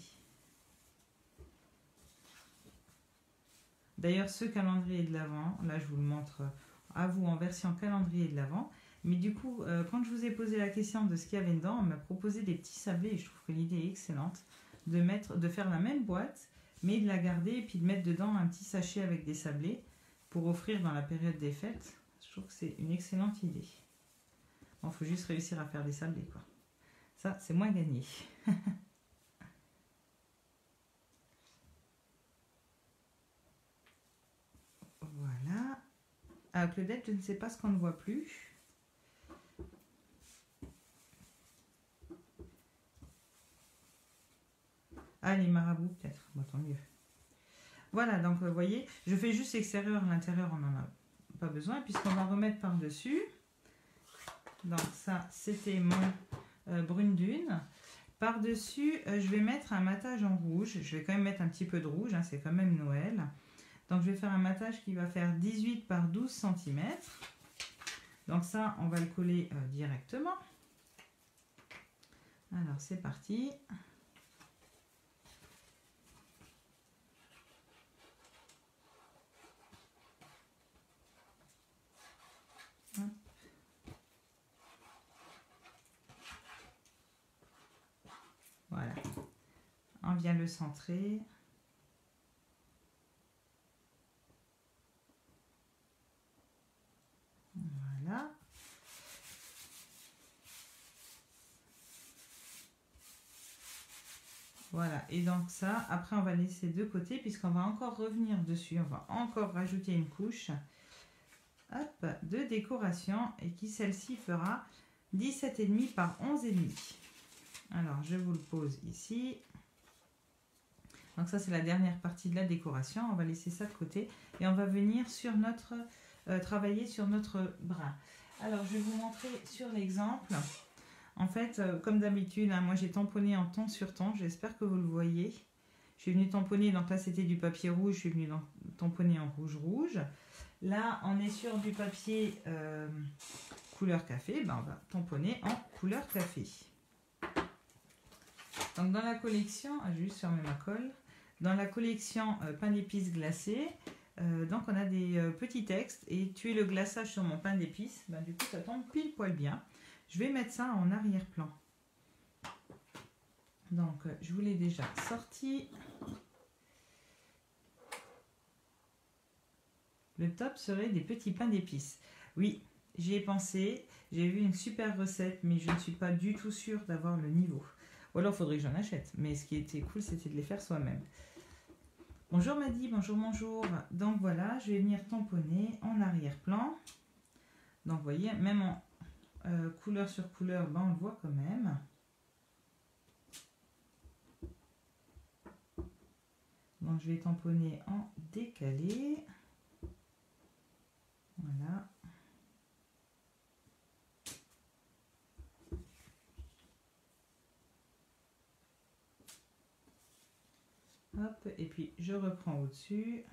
D'ailleurs, ce calendrier de l'Avent, là je vous le montre à vous en version calendrier de l'Avent. Mais du coup, quand je vous ai posé la question de ce qu'il y avait dedans, on m'a proposé des petits sablés et je trouve que l'idée est excellente de faire la même boîte, mais de la garder et puis de mettre dedans un petit sachet avec des sablés pour offrir dans la période des fêtes. Je trouve que c'est une excellente idée. Bon, faut juste réussir à faire des sablés, quoi. Ça, c'est moins gagné. Voilà. Ah, Claudette, je ne sais pas ce qu'on ne voit plus. Ah, les marabouts, peut-être. Bon, tant mieux. Voilà, donc vous voyez, je fais juste l'extérieur, l'intérieur, on n'en a pas besoin, puisqu'on va remettre par-dessus. Donc ça, c'était mon brune dune. Par-dessus, je vais mettre un matage en rouge. Je vais quand même mettre un petit peu de rouge, hein, c'est quand même Noël. Donc je vais faire un matage qui va faire 18 par 12 cm. Donc ça, on va le coller directement. Alors c'est parti. Voilà. On vient le centrer. Voilà. Voilà, et donc ça, après on va laisser de côté puisqu'on va encore revenir dessus, on va encore rajouter une couche hop, de décoration et qui celle-ci fera 17,5 par 11,5. Alors je vous le pose ici. Donc ça c'est la dernière partie de la décoration, on va laisser ça de côté et on va venir sur notre travailler sur notre brin. Alors je vais vous montrer sur l'exemple. En fait, comme d'habitude, hein, moi j'ai tamponné en ton sur ton, j'espère que vous le voyez. Je suis venue tamponner, donc là c'était du papier rouge, je suis venue tamponner en rouge. Là, on est sur du papier couleur café, ben, on va tamponner en couleur café. Donc dans la collection, je vais juste fermer ma colle, dans la collection pain d'épices glacé, donc on a des petits textes et tuer le glaçage sur mon pain d'épices, ben, du coup ça tombe pile poil bien. Je vais mettre ça en arrière-plan. Donc, je vous l'ai déjà sorti. Le top serait des petits pains d'épices. Oui, j'y ai pensé. J'ai vu une super recette, mais je ne suis pas du tout sûre d'avoir le niveau. Ou alors, il faudrait que j'en achète. Mais ce qui était cool, c'était de les faire soi-même. Bonjour Maddy, bonjour, bonjour. Donc voilà, je vais venir tamponner en arrière-plan. Donc, vous voyez, même en couleur sur couleur, ben, on le voit quand même. Donc je vais tamponner en décalé. Voilà. Hop, et puis je reprends au-dessus.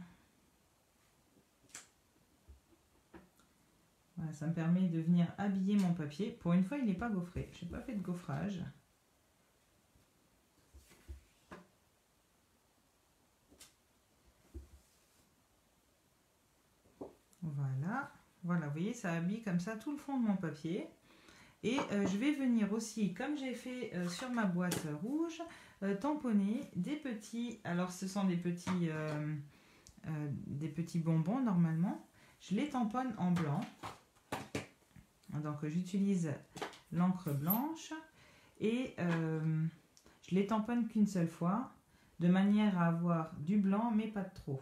Voilà, ça me permet de venir habiller mon papier. Pour une fois, il n'est pas gaufré. Je n'ai pas fait de gaufrage. Voilà. Voilà, vous voyez, ça habille comme ça tout le fond de mon papier. Et je vais venir aussi, comme j'ai fait sur ma boîte rouge, tamponner des petits... Alors, ce sont des petits bonbons, normalement. Je les tamponne en blanc. Donc j'utilise l'encre blanche et je les tamponne qu'une seule fois de manière à avoir du blanc mais pas de trop.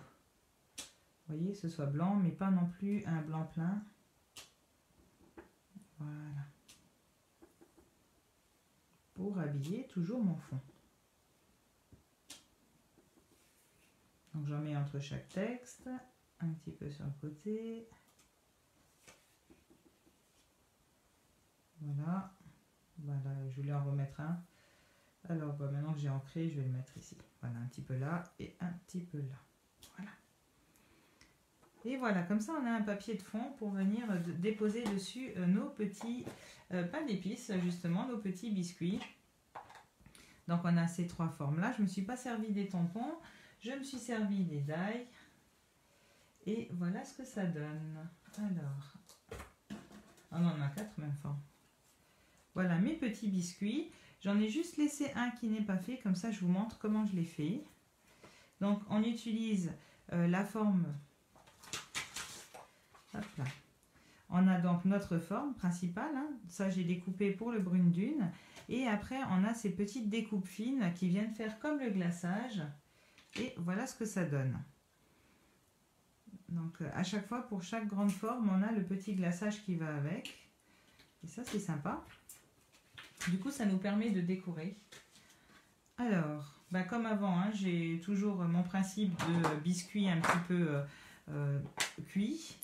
Vous voyez, ce soit blanc mais pas non plus un blanc plein. Voilà. Pour habiller toujours mon fond. Donc j'en mets entre chaque texte, un petit peu sur le côté. Voilà, voilà, je voulais en remettre un. Alors bah, maintenant que j'ai ancré, je vais le mettre ici. Voilà, un petit peu là et un petit peu là. Voilà. Et voilà, comme ça on a un papier de fond pour venir déposer dessus nos petits pains d'épices, justement, nos petits biscuits. Donc on a ces trois formes là. Je ne me suis pas servi des tampons, je me suis servi des die. Et voilà ce que ça donne. Alors, on en a 4 même forme. Voilà mes petits biscuits. J'en ai juste laissé un qui n'est pas fait, comme ça je vous montre comment je l'ai fait. Donc on utilise la forme. Hop là. On a donc notre forme principale, hein. Ça j'ai découpé pour le brune dune. Et après on a ces petites découpes fines qui viennent faire comme le glaçage. Et voilà ce que ça donne. Donc à chaque fois, pour chaque grande forme, on a le petit glaçage qui va avec. Et ça c'est sympa. Du coup ça nous permet de décorer. Alors, bah comme avant, hein, j'ai toujours mon principe de biscuit un petit peu cuit.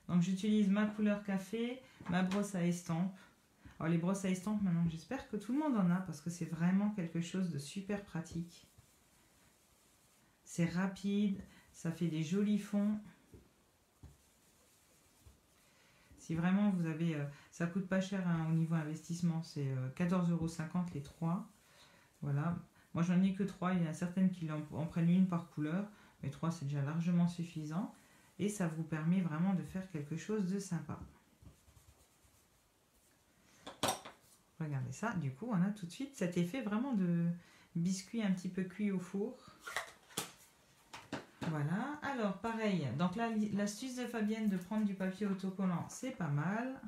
Donc j'utilise ma couleur café, ma brosse à estampes. Alors les brosses à estampes maintenant, j'espère que tout le monde en a parce que c'est vraiment quelque chose de super pratique. C'est rapide, ça fait des jolis fonds. Si vraiment vous avez, ça coûte pas cher hein, au niveau investissement, c'est 14,50 € les 3. Voilà, moi j'en ai que 3, il y en a certaines qui en prennent une par couleur, mais 3 c'est déjà largement suffisant. Et ça vous permet vraiment de faire quelque chose de sympa. Regardez ça, du coup on a tout de suite cet effet vraiment de biscuit un petit peu cuit au four. Voilà, alors pareil, donc là l'astuce de Fabienne de prendre du papier autocollant, c'est pas mal.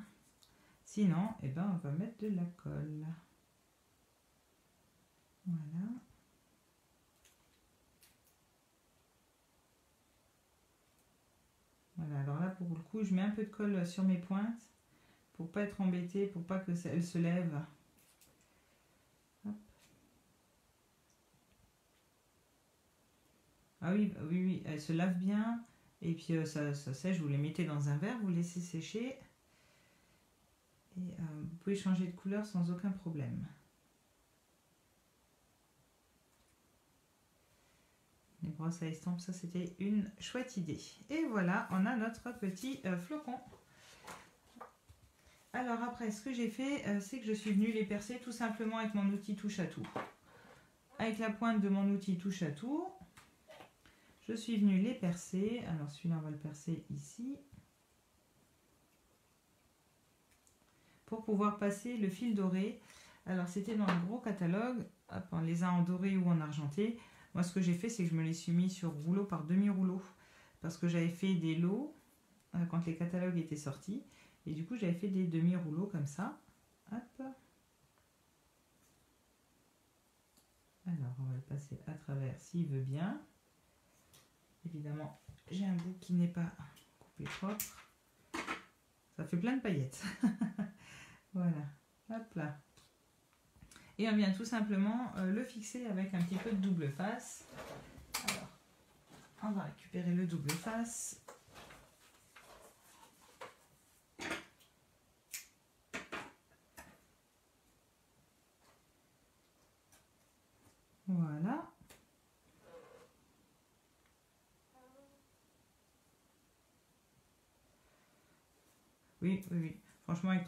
Sinon, eh ben, on va mettre de la colle. Voilà. Voilà, alors là pour le coup, je mets un peu de colle sur mes pointes pour pas être embêtée, pour pas que elle se lève. Hop. Ah oui, oui, oui, elle se lave bien. Et puis ça sèche, vous les mettez dans un verre, vous laissez sécher. Et vous pouvez changer de couleur sans aucun problème. Les brosses à estampes, ça c'était une chouette idée. Et voilà, on a notre petit flocon. Alors après, ce que j'ai fait, c'est que je suis venue les percer tout simplement avec mon outil touche à tout. Avec la pointe de mon outil touche à tout, je suis venue les percer. Alors celui-là, on va le percer ici. Pour pouvoir passer le fil doré. Alors c'était dans le gros catalogue, hop, on les a en doré ou en argenté. Moi ce que j'ai fait, c'est que je me les suis mis sur rouleau par demi-rouleau. Parce que j'avais fait des lots quand les catalogues étaient sortis. Et du coup j'avais fait des demi-rouleaux comme ça. Hop. Alors on va le passer à travers s'il veut bien. Évidemment j'ai un bout qui n'est pas coupé propre. Ça fait plein de paillettes. Voilà, hop là. Et on vient tout simplement le fixer avec un petit peu de double face. Alors, on va récupérer le double face. Voilà. Oui, oui, oui. Franchement, avec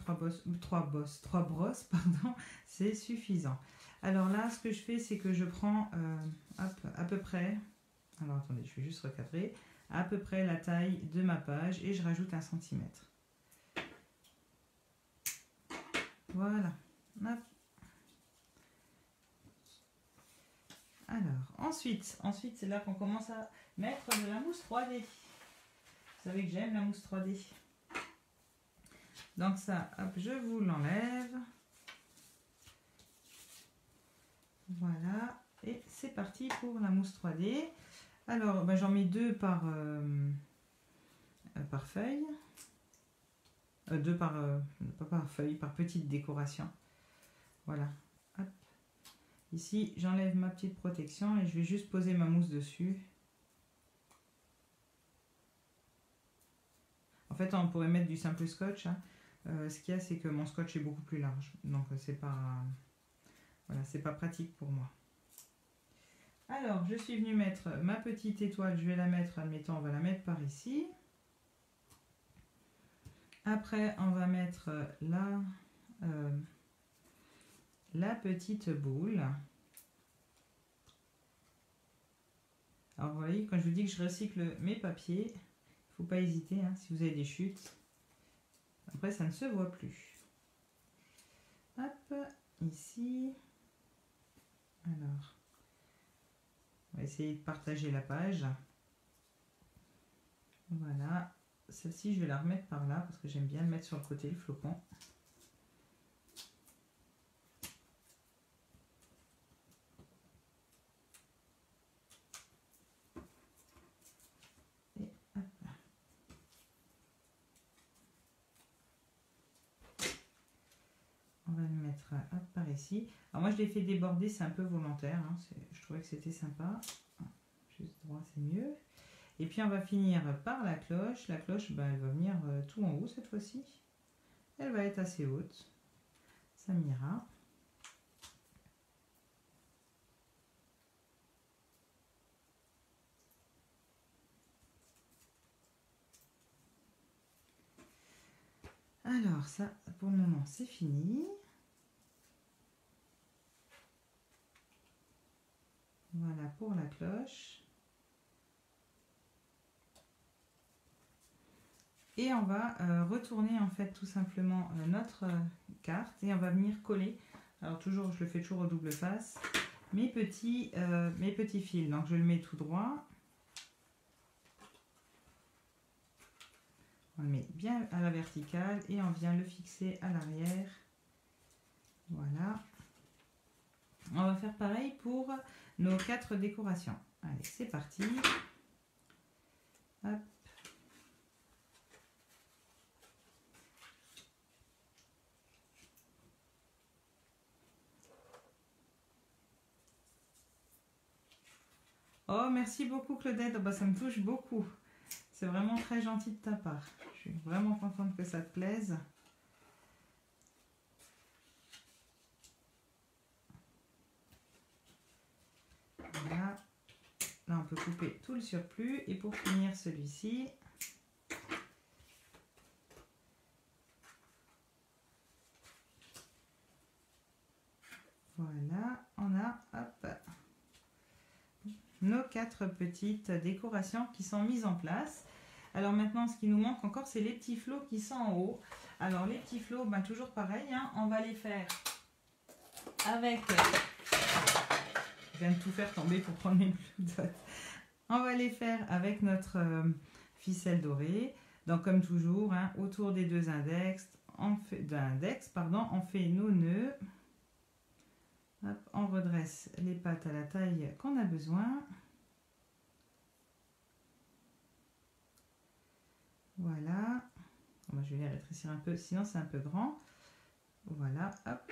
trois brosses, pardon, c'est suffisant. Alors là, ce que je fais, c'est que je prends hop, à peu près, alors attendez, je vais juste recadrer, à peu près la taille de ma page et je rajoute 1 centimètre. Voilà. Hop. Alors, ensuite c'est là qu'on commence à mettre de la mousse 3D. Vous savez que j'aime la mousse 3D. Donc ça, hop, je vous l'enlève. Voilà, et c'est parti pour la mousse 3D. Alors, ben, j'en mets 2 par feuille. 2 par, pas par feuille, par petite décoration. Voilà. Hop. Ici, j'enlève ma petite protection et je vais juste poser ma mousse dessus. En fait, on pourrait mettre du simple scotch. Hein. Ce qu'il y a, c'est que mon scotch est beaucoup plus large. Donc, c'est pas, voilà, c'est pas pratique pour moi. Alors, je suis venue mettre ma petite étoile. Je vais la mettre, admettons, on va la mettre par ici. Après, on va mettre la petite boule. Alors, vous voyez, quand je vous dis que je recycle mes papiers, il Faut pas hésiter hein, si vous avez des chutes. Après, ça ne se voit plus. Hop, ici. Alors, on va essayer de partager la page. Voilà. Celle-ci, je vais la remettre par là parce que j'aime bien le mettre sur le côté, le flocon. Et hop. On va le mettre hop, par ici. Alors moi, je l'ai fait déborder, c'est un peu volontaire. Hein, je trouvais que c'était sympa. Juste droit, c'est mieux. Et puis, on va finir par la cloche. La cloche, ben, elle va venir tout en haut cette fois-ci. Elle va être assez haute. Ça m'ira. Alors, ça, pour le moment, c'est fini. Voilà pour la cloche. Et on va retourner en fait tout simplement notre carte et on va venir coller. Alors toujours, je le fais toujours au double face. Mes petits fils. Donc je le mets tout droit. On le met bien à la verticale et on vient le fixer à l'arrière. Voilà. On va faire pareil pour nos 4 décorations. Allez, c'est parti. Hop. Oh, merci beaucoup Claudette, oh, bah, ça me touche beaucoup. C'est vraiment très gentil de ta part. Je suis vraiment contente que ça te plaise. Voilà. Là, on peut couper tout le surplus. Et pour finir celui-ci, voilà, on a hop, nos 4 petites décorations qui sont mises en place. Alors maintenant, ce qui nous manque encore, c'est les petits flots qui sont en haut. Alors les petits flots, ben, toujours pareil, hein, on va les faire avec... Je viens de tout faire tomber pour prendre mes blues. On va les faire avec notre ficelle dorée. Donc comme toujours, hein, autour des 2 index, on fait nos nœuds. Hop, on redresse les pattes à la taille qu'on a besoin. Voilà. Bon, je vais les rétrécir un peu, sinon c'est un peu grand. Voilà, hop.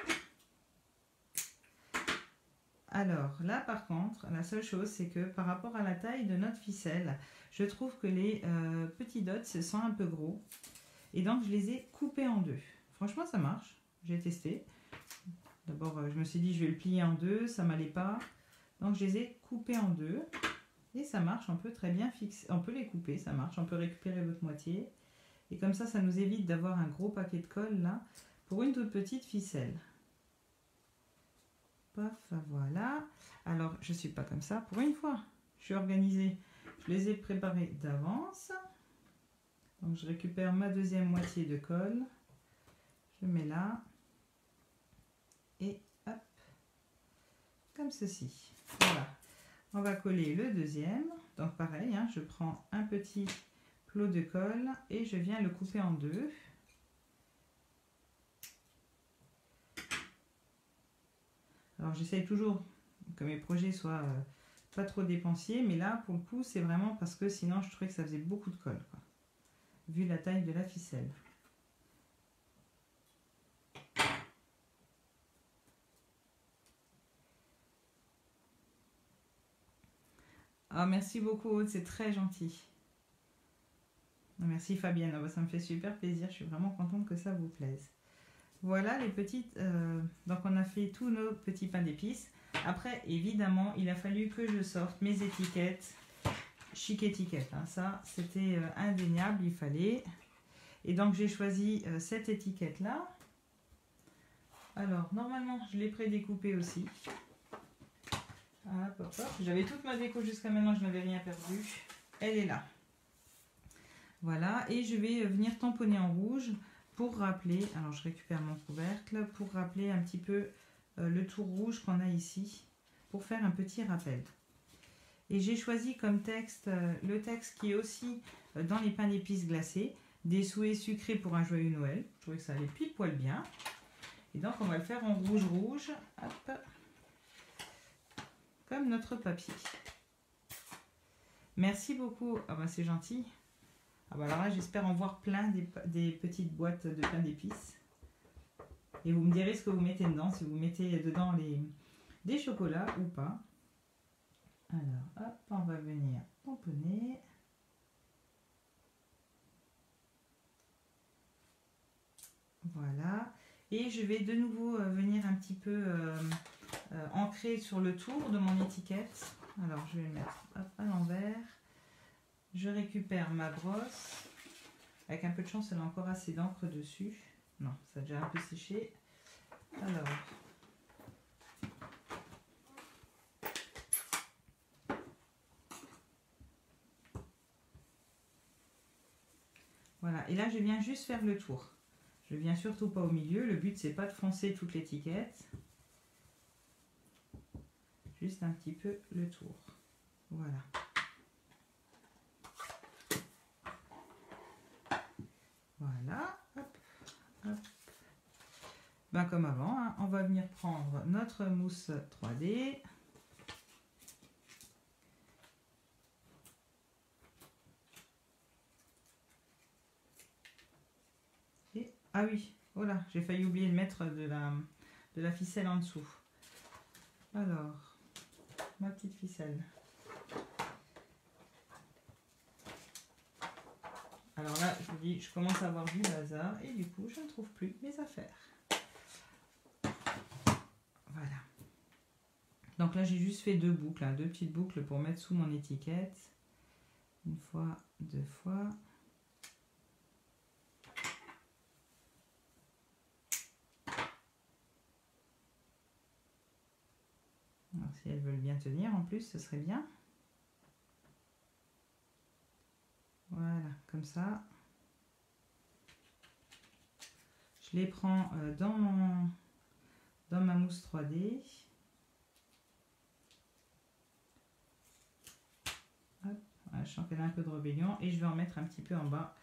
Alors là par contre, la seule chose c'est que par rapport à la taille de notre ficelle, je trouve que les petits dots sont un peu gros. Et donc je les ai coupés en 2. Franchement ça marche, j'ai testé. D'abord je me suis dit je vais le plier en 2, ça m'allait pas. Donc je les ai coupés en 2. Et ça marche, on peut très bien fixer, on peut les couper, ça marche. On peut récupérer l'autre moitié. Et comme ça nous évite d'avoir un gros paquet de colle là, pour une toute petite ficelle. Paf, voilà. Alors, je ne suis pas comme ça. Pour une fois, je suis organisée. Je les ai préparés d'avance. Donc, je récupère ma deuxième moitié de colle. Je mets là. Et hop. Comme ceci. Voilà. On va coller le deuxième. Donc, pareil, hein, je prends un petit plot de colle et je viens le couper en 2. Alors j'essaye toujours que mes projets soient pas trop dépensiers, mais là pour le coup c'est vraiment parce que sinon je trouvais que ça faisait beaucoup de colle, quoi, vu la taille de la ficelle. Ah, merci beaucoup Aude, c'est très gentil. Merci Fabienne, ah, bah, ça me fait super plaisir, je suis vraiment contente que ça vous plaise. Voilà les petites, donc on a fait tous nos petits pains d'épices. Après évidemment il a fallu que je sorte mes étiquettes, chic étiquettes, hein. Ça c'était indéniable, il fallait. Et donc j'ai choisi cette étiquette là. Alors normalement je l'ai prédécoupée aussi. Hop, hop, hop. J'avais toute ma déco jusqu'à maintenant, je n'avais rien perdu. Elle est là. Voilà, et je vais venir tamponner en rouge pour rappeler, alors je récupère mon couvercle, pour rappeler un petit peu le tour rouge qu'on a ici, pour faire un petit rappel. Et j'ai choisi comme texte, le texte qui est aussi dans les pains d'épices glacés, des souhaits sucrés pour un joyeux Noël. Je trouvais que ça allait pile poil bien. Et donc on va le faire en rouge, hop, comme notre papier. Merci beaucoup, ah bah c'est gentil. Ah bah alors là j'espère en voir plein des petites boîtes de pain d'épices. Et vous me direz ce que vous mettez dedans, si vous mettez dedans des chocolats ou pas. Alors hop, on va venir tamponner. Voilà. Et je vais de nouveau venir un petit peu ancrer sur le tour de mon étiquette. Alors je vais le mettre hop, à l'envers. Je récupère ma brosse. Avec un peu de chance, elle a encore assez d'encre dessus. Non, ça a déjà un peu séché. Alors. Voilà. Et là, je viens juste faire le tour. Je viens surtout pas au milieu. Le but, c'est pas de foncer toute l'étiquette. Juste un petit peu le tour. Voilà. Voilà. Hop, hop. Ben, comme avant, hein, on va venir prendre notre mousse 3D. Et, ah oui, voilà, j'ai failli oublier de mettre de la ficelle en dessous. Alors, ma petite ficelle. Alors là, je vous dis, je commence à avoir du bazar et du coup, je ne trouve plus mes affaires. Voilà. Donc là, j'ai juste fait deux boucles, hein, deux petites boucles pour mettre sous mon étiquette. Une fois, deux fois. Alors, si elles veulent bien tenir, en plus, ce serait bien. Voilà, comme ça. Je les prends dans ma mousse 3D. Hop, voilà, je sens qu'elle a un peu de rébellion et je vais en mettre un petit peu en bas.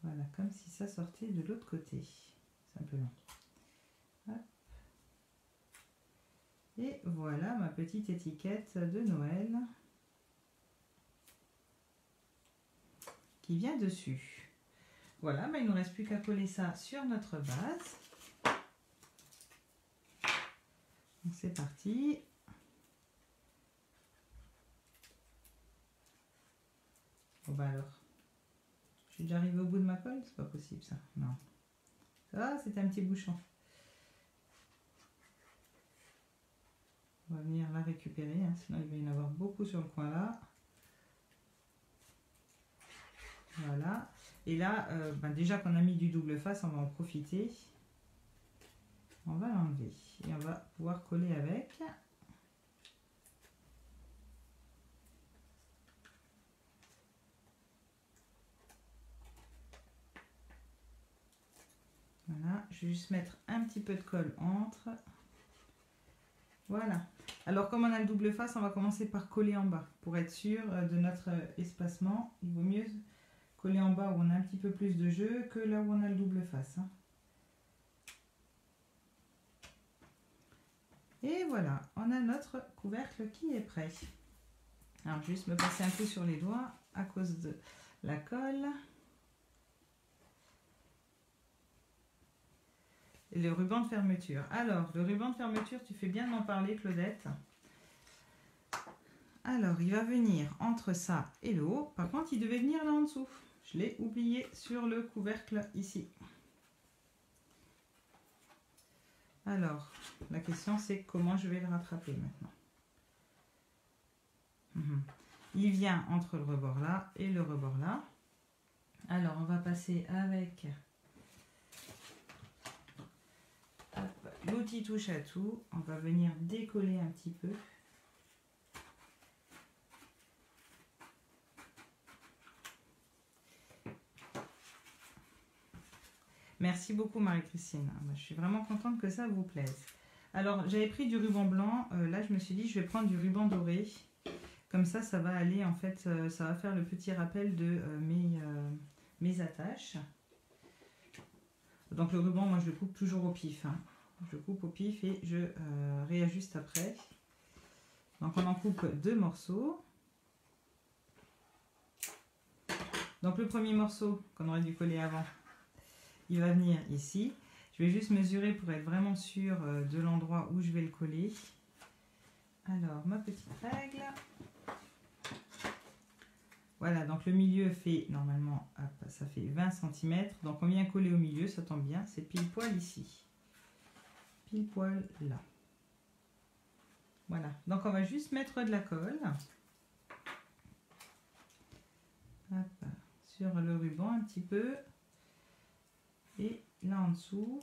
Voilà, comme si ça sortait de l'autre côté. C'est un peu long. Hop. Et voilà ma petite étiquette de Noël qui vient dessus. Voilà, il ne nous reste plus qu'à coller ça sur notre base. Donc c'est parti. Bon bah alors, je suis déjà arrivée au bout de ma colle, c'est pas possible ça. Non. Ça, c'est un petit bouchon. On va venir la récupérer, hein, sinon il va y en avoir beaucoup sur le coin là. Voilà. Et là, déjà qu'on a mis du double face, on va en profiter. On va l'enlever et on va pouvoir coller avec. Voilà, je vais juste mettre un petit peu de colle entre. Voilà. Alors comme on a le double face, on va commencer par coller en bas. Pour être sûr de notre espacement, il vaut mieux coller en bas où on a un petit peu plus de jeu que là où on a le double face. Hein. Et voilà, on a notre couvercle qui est prêt. Alors juste me passer un peu sur les doigts à cause de la colle. Et le ruban de fermeture. Alors, le ruban de fermeture, tu fais bien de m'en parler, Claudette. Alors, il va venir entre ça et le haut. Par contre, il devait venir là en dessous. Je l'ai oublié sur le couvercle ici. Alors, la question c'est comment je vais le rattraper maintenant. Il vient entre le rebord là et le rebord là. Alors, on va passer avec l'outil touche à tout. On va venir décoller un petit peu. Merci beaucoup Marie-Christine. Je suis vraiment contente que ça vous plaise. Alors, j'avais pris du ruban blanc. Là, je me suis dit, je vais prendre du ruban doré. Comme ça va aller, en fait, ça va faire le petit rappel de mes attaches. Donc, le ruban, moi, je le coupe toujours au pif. Hein. Je coupe au pif et je réajuste après. Donc, on en coupe 2 morceaux. Donc, le premier morceau qu'on aurait dû coller avant, il va venir ici. Je vais juste mesurer pour être vraiment sûr de l'endroit où je vais le coller. Alors, ma petite règle. Voilà, donc le milieu fait, normalement, hop, ça fait 20 cm. Donc, on vient coller au milieu, ça tombe bien. C'est pile poil ici. Pile poil là. Voilà, donc on va juste mettre de la colle. Hop, sur le ruban un petit peu. Et là en dessous.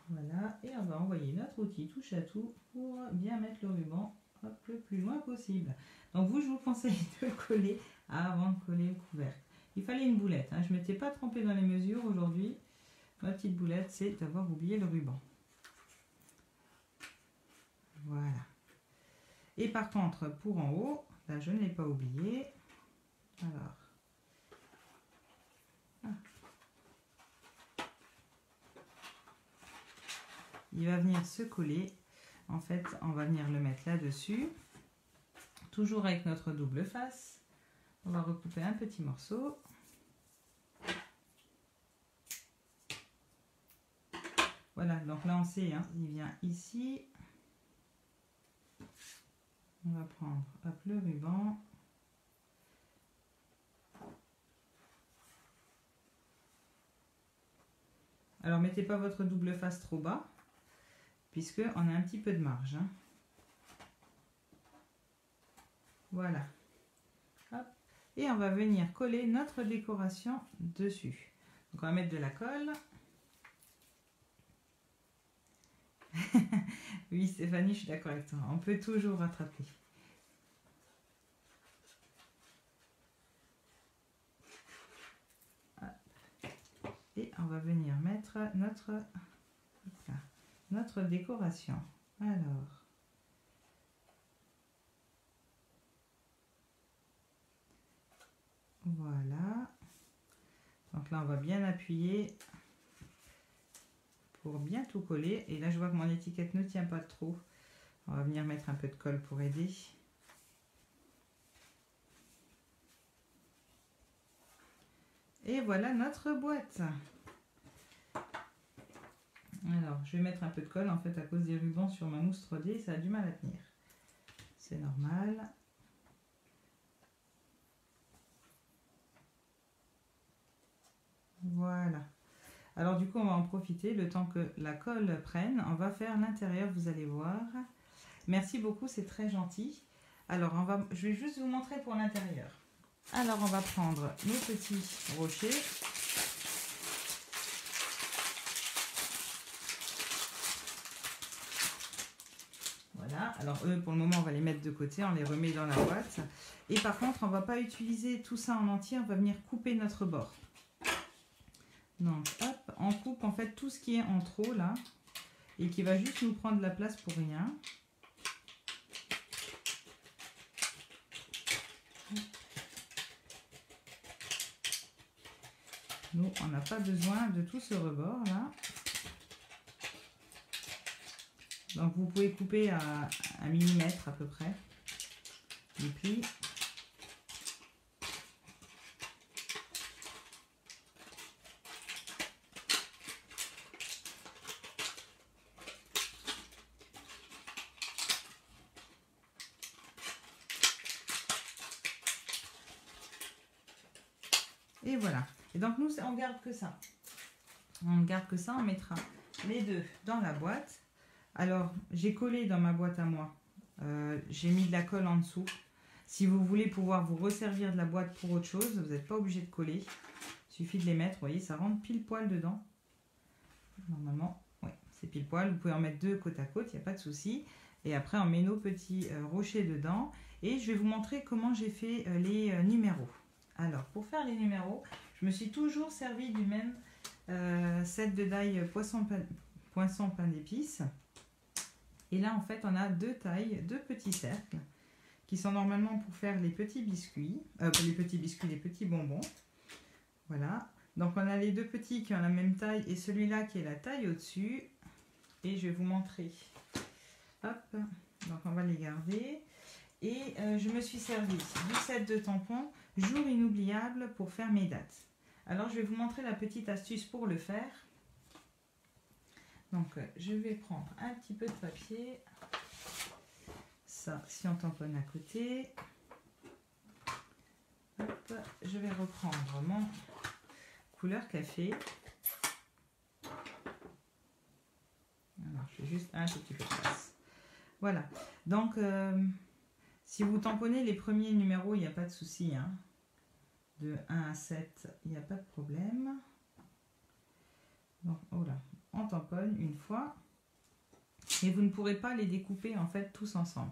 Voilà, et on va envoyer notre outil touche à tout pour bien mettre le ruban hop, le plus loin possible. Donc vous, je vous conseille de le coller avant de coller le couvercle. Il fallait une boulette, hein. Je ne m'étais pas trompée dans les mesures aujourd'hui. Ma petite boulette, c'est d'avoir oublié le ruban. Voilà. Et par contre, pour en haut, là je ne l'ai pas oublié. Alors. Il va venir se coller. En fait, on va venir le mettre là-dessus. Toujours avec notre double face. On va recouper un petit morceau. Voilà, donc là on sait, hein, il vient ici. On va prendre hop, le ruban. Alors mettez pas votre double face trop bas, puisque on a un petit peu de marge. Hein. Voilà. Hop. Et on va venir coller notre décoration dessus. Donc on va mettre de la colle. Oui Stéphanie, je suis d'accord avec toi. On peut toujours rattraper. Et on va venir mettre notre décoration. Alors, voilà. Donc là, on va bien appuyer pour bien tout coller. Et là, je vois que mon étiquette ne tient pas trop. On va venir mettre un peu de colle pour aider. Et voilà notre boîte. Alors, je vais mettre un peu de colle, en fait, à cause des rubans sur ma mousse 3D, ça a du mal à tenir. C'est normal. Voilà. Alors, du coup, on va en profiter, le temps que la colle prenne. On va faire l'intérieur, vous allez voir. Merci beaucoup, c'est très gentil. Alors, je vais juste vous montrer pour l'intérieur. Alors, on va prendre nos petits rochers. Voilà, alors eux pour le moment on va les mettre de côté, on les remet dans la boîte. Et par contre on ne va pas utiliser tout ça en entier, on va venir couper notre bord. Donc hop, on coupe en fait tout ce qui est en trop là, et qui va juste nous prendre la place pour rien. Nous on n'a pas besoin de tout ce rebord là. Donc vous pouvez couper à 1 mm à peu près. Et puis et voilà. Et donc nous on garde que ça. On garde que ça, on mettra les deux dans la boîte. Alors, j'ai collé dans ma boîte à moi. J'ai mis de la colle en dessous. Si vous voulez pouvoir vous resservir de la boîte pour autre chose, vous n'êtes pas obligé de coller. Il suffit de les mettre. Vous voyez, ça rentre pile poil dedans. Normalement, oui, c'est pile poil. Vous pouvez en mettre deux côte à côte, il n'y a pas de souci. Et après, on met nos petits rochers dedans. Et je vais vous montrer comment j'ai fait les numéros. Alors, pour faire les numéros, je me suis toujours servi du même set de die poisson pain d'épices. Et là, en fait, on a deux tailles, deux petits cercles qui sont normalement pour faire les petits biscuits, les petits bonbons. Voilà. Donc, on a les deux petits qui ont la même taille et celui-là qui est la taille au-dessus. Et je vais vous montrer. Hop. Donc, on va les garder. Et je me suis servi du set de tampons jour inoubliable pour faire mes dates. Alors, je vais vous montrer la petite astuce pour le faire. Donc, je vais prendre un petit peu de papier. Ça, si on tamponne à côté. Hop, je vais reprendre mon couleur café. Alors, je fais juste un tout petit peu de place. Voilà. Donc, si vous tamponnez les premiers numéros, il n'y a pas de souci. Hein. De 1 à 7, il n'y a pas de problème. Donc, oh là, on tamponne une fois. Et vous ne pourrez pas les découper en fait tous ensemble.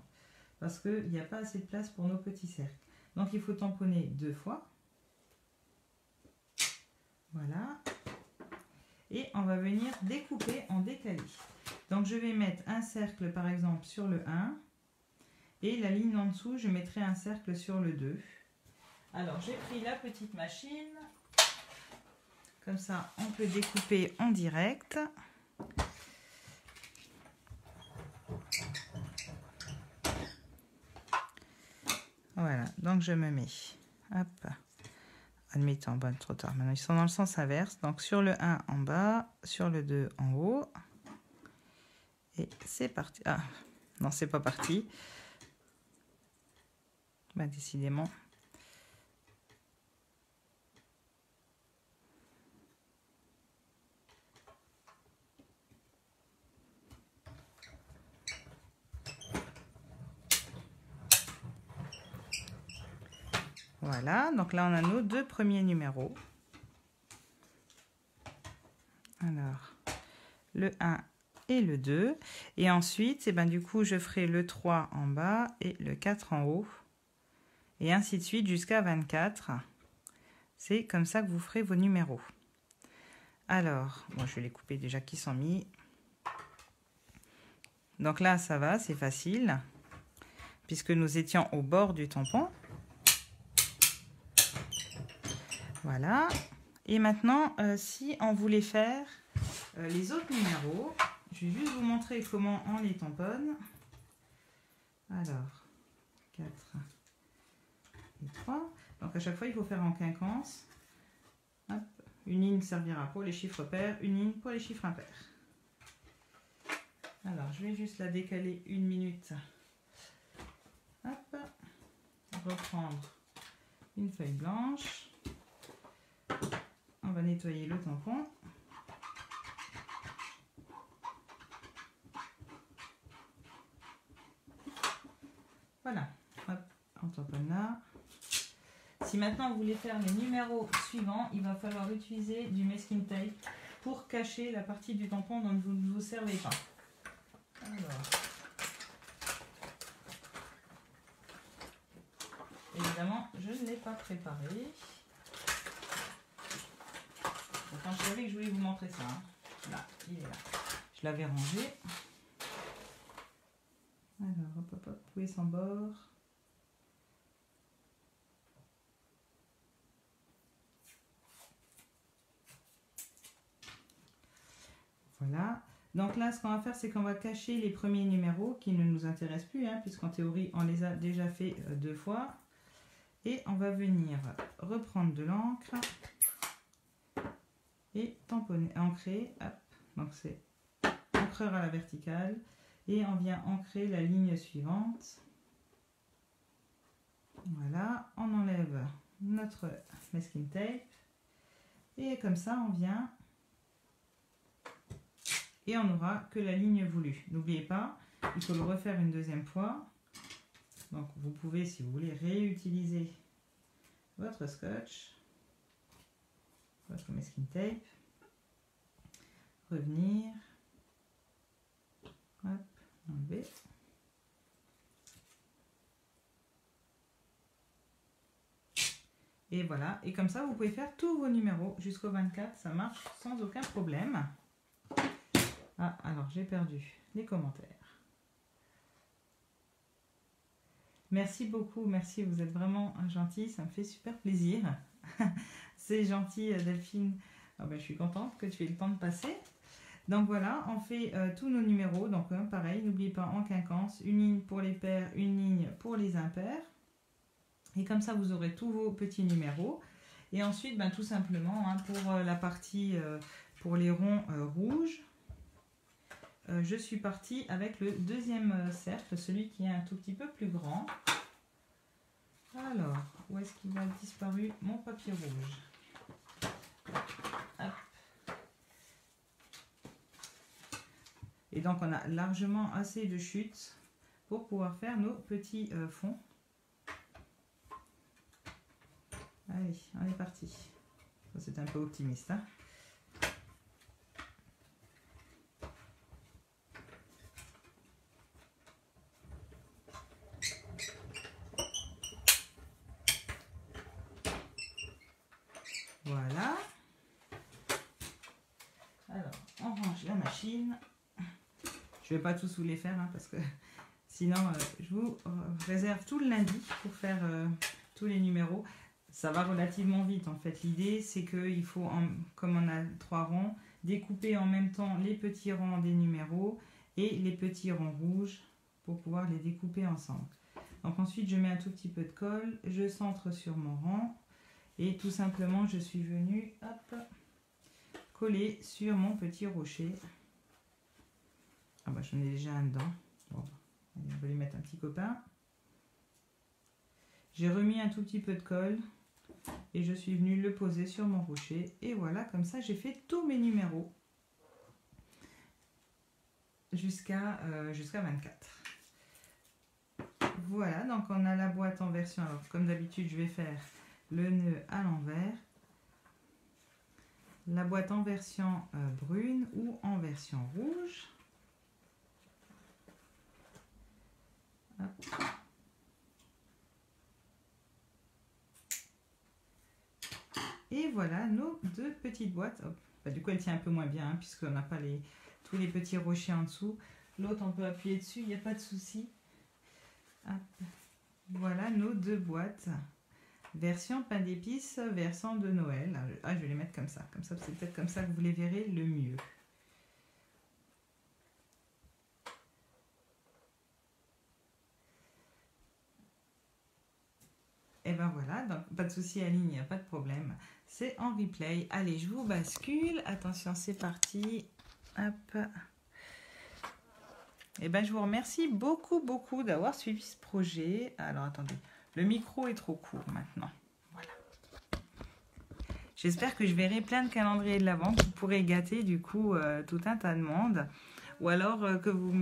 Parce qu'il n'y a pas assez de place pour nos petits cercles. Donc, il faut tamponner 2 fois. Voilà. Et on va venir découper en décalé. Donc, je vais mettre un cercle par exemple sur le 1. Et la ligne en dessous, je mettrai un cercle sur le 2. Alors, j'ai pris la petite machine. Comme ça, on peut découper en direct. Voilà, donc je me mets. Hop. Admettons, bon, trop tard. Maintenant, ils sont dans le sens inverse. Donc, sur le 1 en bas, sur le 2 en haut. Et c'est parti. Ah, non, c'est pas parti. Bah, décidément. Voilà, donc là on a nos deux premiers numéros. Alors, le 1 et le 2. Et ensuite, du coup, je ferai le 3 en bas et le 4 en haut. Et ainsi de suite jusqu'à 24. C'est comme ça que vous ferez vos numéros. Alors, moi je vais les couper déjà qui sont mis. Donc là, ça va, c'est facile. Puisque nous étions au bord du tampon. Voilà. Et maintenant, si on voulait faire les autres numéros, je vais juste vous montrer comment on les tamponne. Alors, 4 et 3. Donc à chaque fois, il faut faire en quinconce. Hop. Une ligne servira pour les chiffres pairs, une ligne pour les chiffres impairs. Alors, je vais juste la décaler 1 minute. Hop. Reprendre une feuille blanche. On va nettoyer le tampon. Voilà, hop, on tamponne là. Si maintenant vous voulez faire les numéros suivants, il va falloir utiliser du masking tape pour cacher la partie du tampon dont vous ne vous servez pas. Alors, évidemment, je ne l'ai pas préparé. Enfin, je savais que je voulais vous montrer ça. Hein. Là, il est là. Je l'avais rangé. Alors, hop, hop, hop, pouet sans bord. Voilà. Donc là, ce qu'on va faire, c'est qu'on va cacher les premiers numéros qui ne nous intéressent plus, hein, puisqu'en théorie, on les a déjà fait 2 fois. Et on va venir reprendre de l'encre et tamponner, ancrer. Hop. Donc c'est encreur à la verticale. Et on vient ancrer la ligne suivante. Voilà. On enlève notre masking tape. Et comme ça, on vient... Et on n'aura que la ligne voulue. N'oubliez pas, il faut le refaire une deuxième fois. Donc vous pouvez, si vous voulez, réutiliser votre scotch, votre masking tape, revenir, hop, enlever. Et voilà, et comme ça vous pouvez faire tous vos numéros jusqu'au 24, ça marche sans aucun problème. Ah, alors j'ai perdu les commentaires. Merci beaucoup, merci, vous êtes vraiment gentil, ça me fait super plaisir. C'est gentil Delphine, oh ben, je suis contente que tu aies le temps de passer. Donc voilà, on fait tous nos numéros, donc pareil, n'oubliez pas en quinquance, une ligne pour les pairs, une ligne pour les impairs. Et comme ça vous aurez tous vos petits numéros. Et ensuite, ben, tout simplement, hein, pour la partie, pour les ronds rouges, je suis partie avec le deuxième cercle, celui qui est un tout petit peu plus grand. Alors, où est-ce qu'il a disparu mon papier rouge? Hop. Et donc, on a largement assez de chutes pour pouvoir faire nos petits fonds. Allez, on est parti. C'est un peu optimiste, hein. Voilà. Alors, on range la machine. Je ne vais pas tous vous les faire, hein, parce que sinon, je vous réserve tout le lundi pour faire tous les numéros. Ça va relativement vite, en fait. L'idée, c'est qu'il faut, comme on a 3 ronds, découper en même temps les petits ronds des numéros et les petits ronds rouges pour pouvoir les découper ensemble. Donc ensuite, je mets un tout petit peu de colle, je centre sur mon rang. Et tout simplement, je suis venue coller sur mon petit rocher. Ah bah j'en ai déjà un dedans. Bon, allez, on va lui mettre un petit copain. J'ai remis un tout petit peu de colle et je suis venue le poser sur mon rocher. Et voilà, comme ça, j'ai fait tous mes numéros jusqu'à 24. Voilà, donc on a la boîte en version. Alors, comme d'habitude, je vais faire le nœud à l'envers, la boîte en version brune ou en version rouge. Hop. Et voilà nos deux petites boîtes. Bah, du coup, elle tient un peu moins bien, hein, puisqu'on n'a pas tous les petits rochers en dessous. L'autre, on peut appuyer dessus, il n'y a pas de souci. Voilà nos deux boîtes. Version pain d'épices, version de Noël. Ah, je vais les mettre comme ça. Comme ça, c'est peut-être comme ça que vous les verrez le mieux. Et ben voilà, donc pas de souci Aline, il n'y a pas de problème. C'est en replay. Allez, je vous bascule. Attention, c'est parti. Hop. Et ben je vous remercie beaucoup, beaucoup d'avoir suivi ce projet. Alors attendez, le micro est trop court maintenant. Voilà. J'espère que je verrai plein de calendriers de l'Avent qui pourraient gâter du coup tout un tas de monde. Ou alors que vous,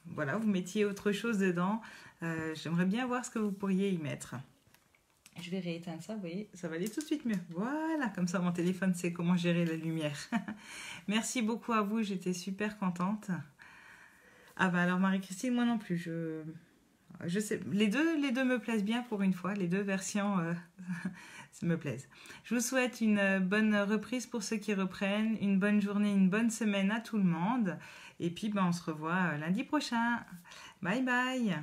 voilà, vous mettiez autre chose dedans. J'aimerais bien voir ce que vous pourriez y mettre. Je vais rééteindre ça, vous voyez, ça va aller tout de suite mieux. Voilà, comme ça mon téléphone sait comment gérer la lumière. Merci beaucoup à vous, j'étais super contente. Ah bah alors Marie-Christine, moi non plus, je sais, les deux me plaisent bien pour une fois, les deux versions me plaisent. Je vous souhaite une bonne reprise pour ceux qui reprennent, une bonne journée, une bonne semaine à tout le monde. Et puis ben, on se revoit lundi prochain. Bye bye.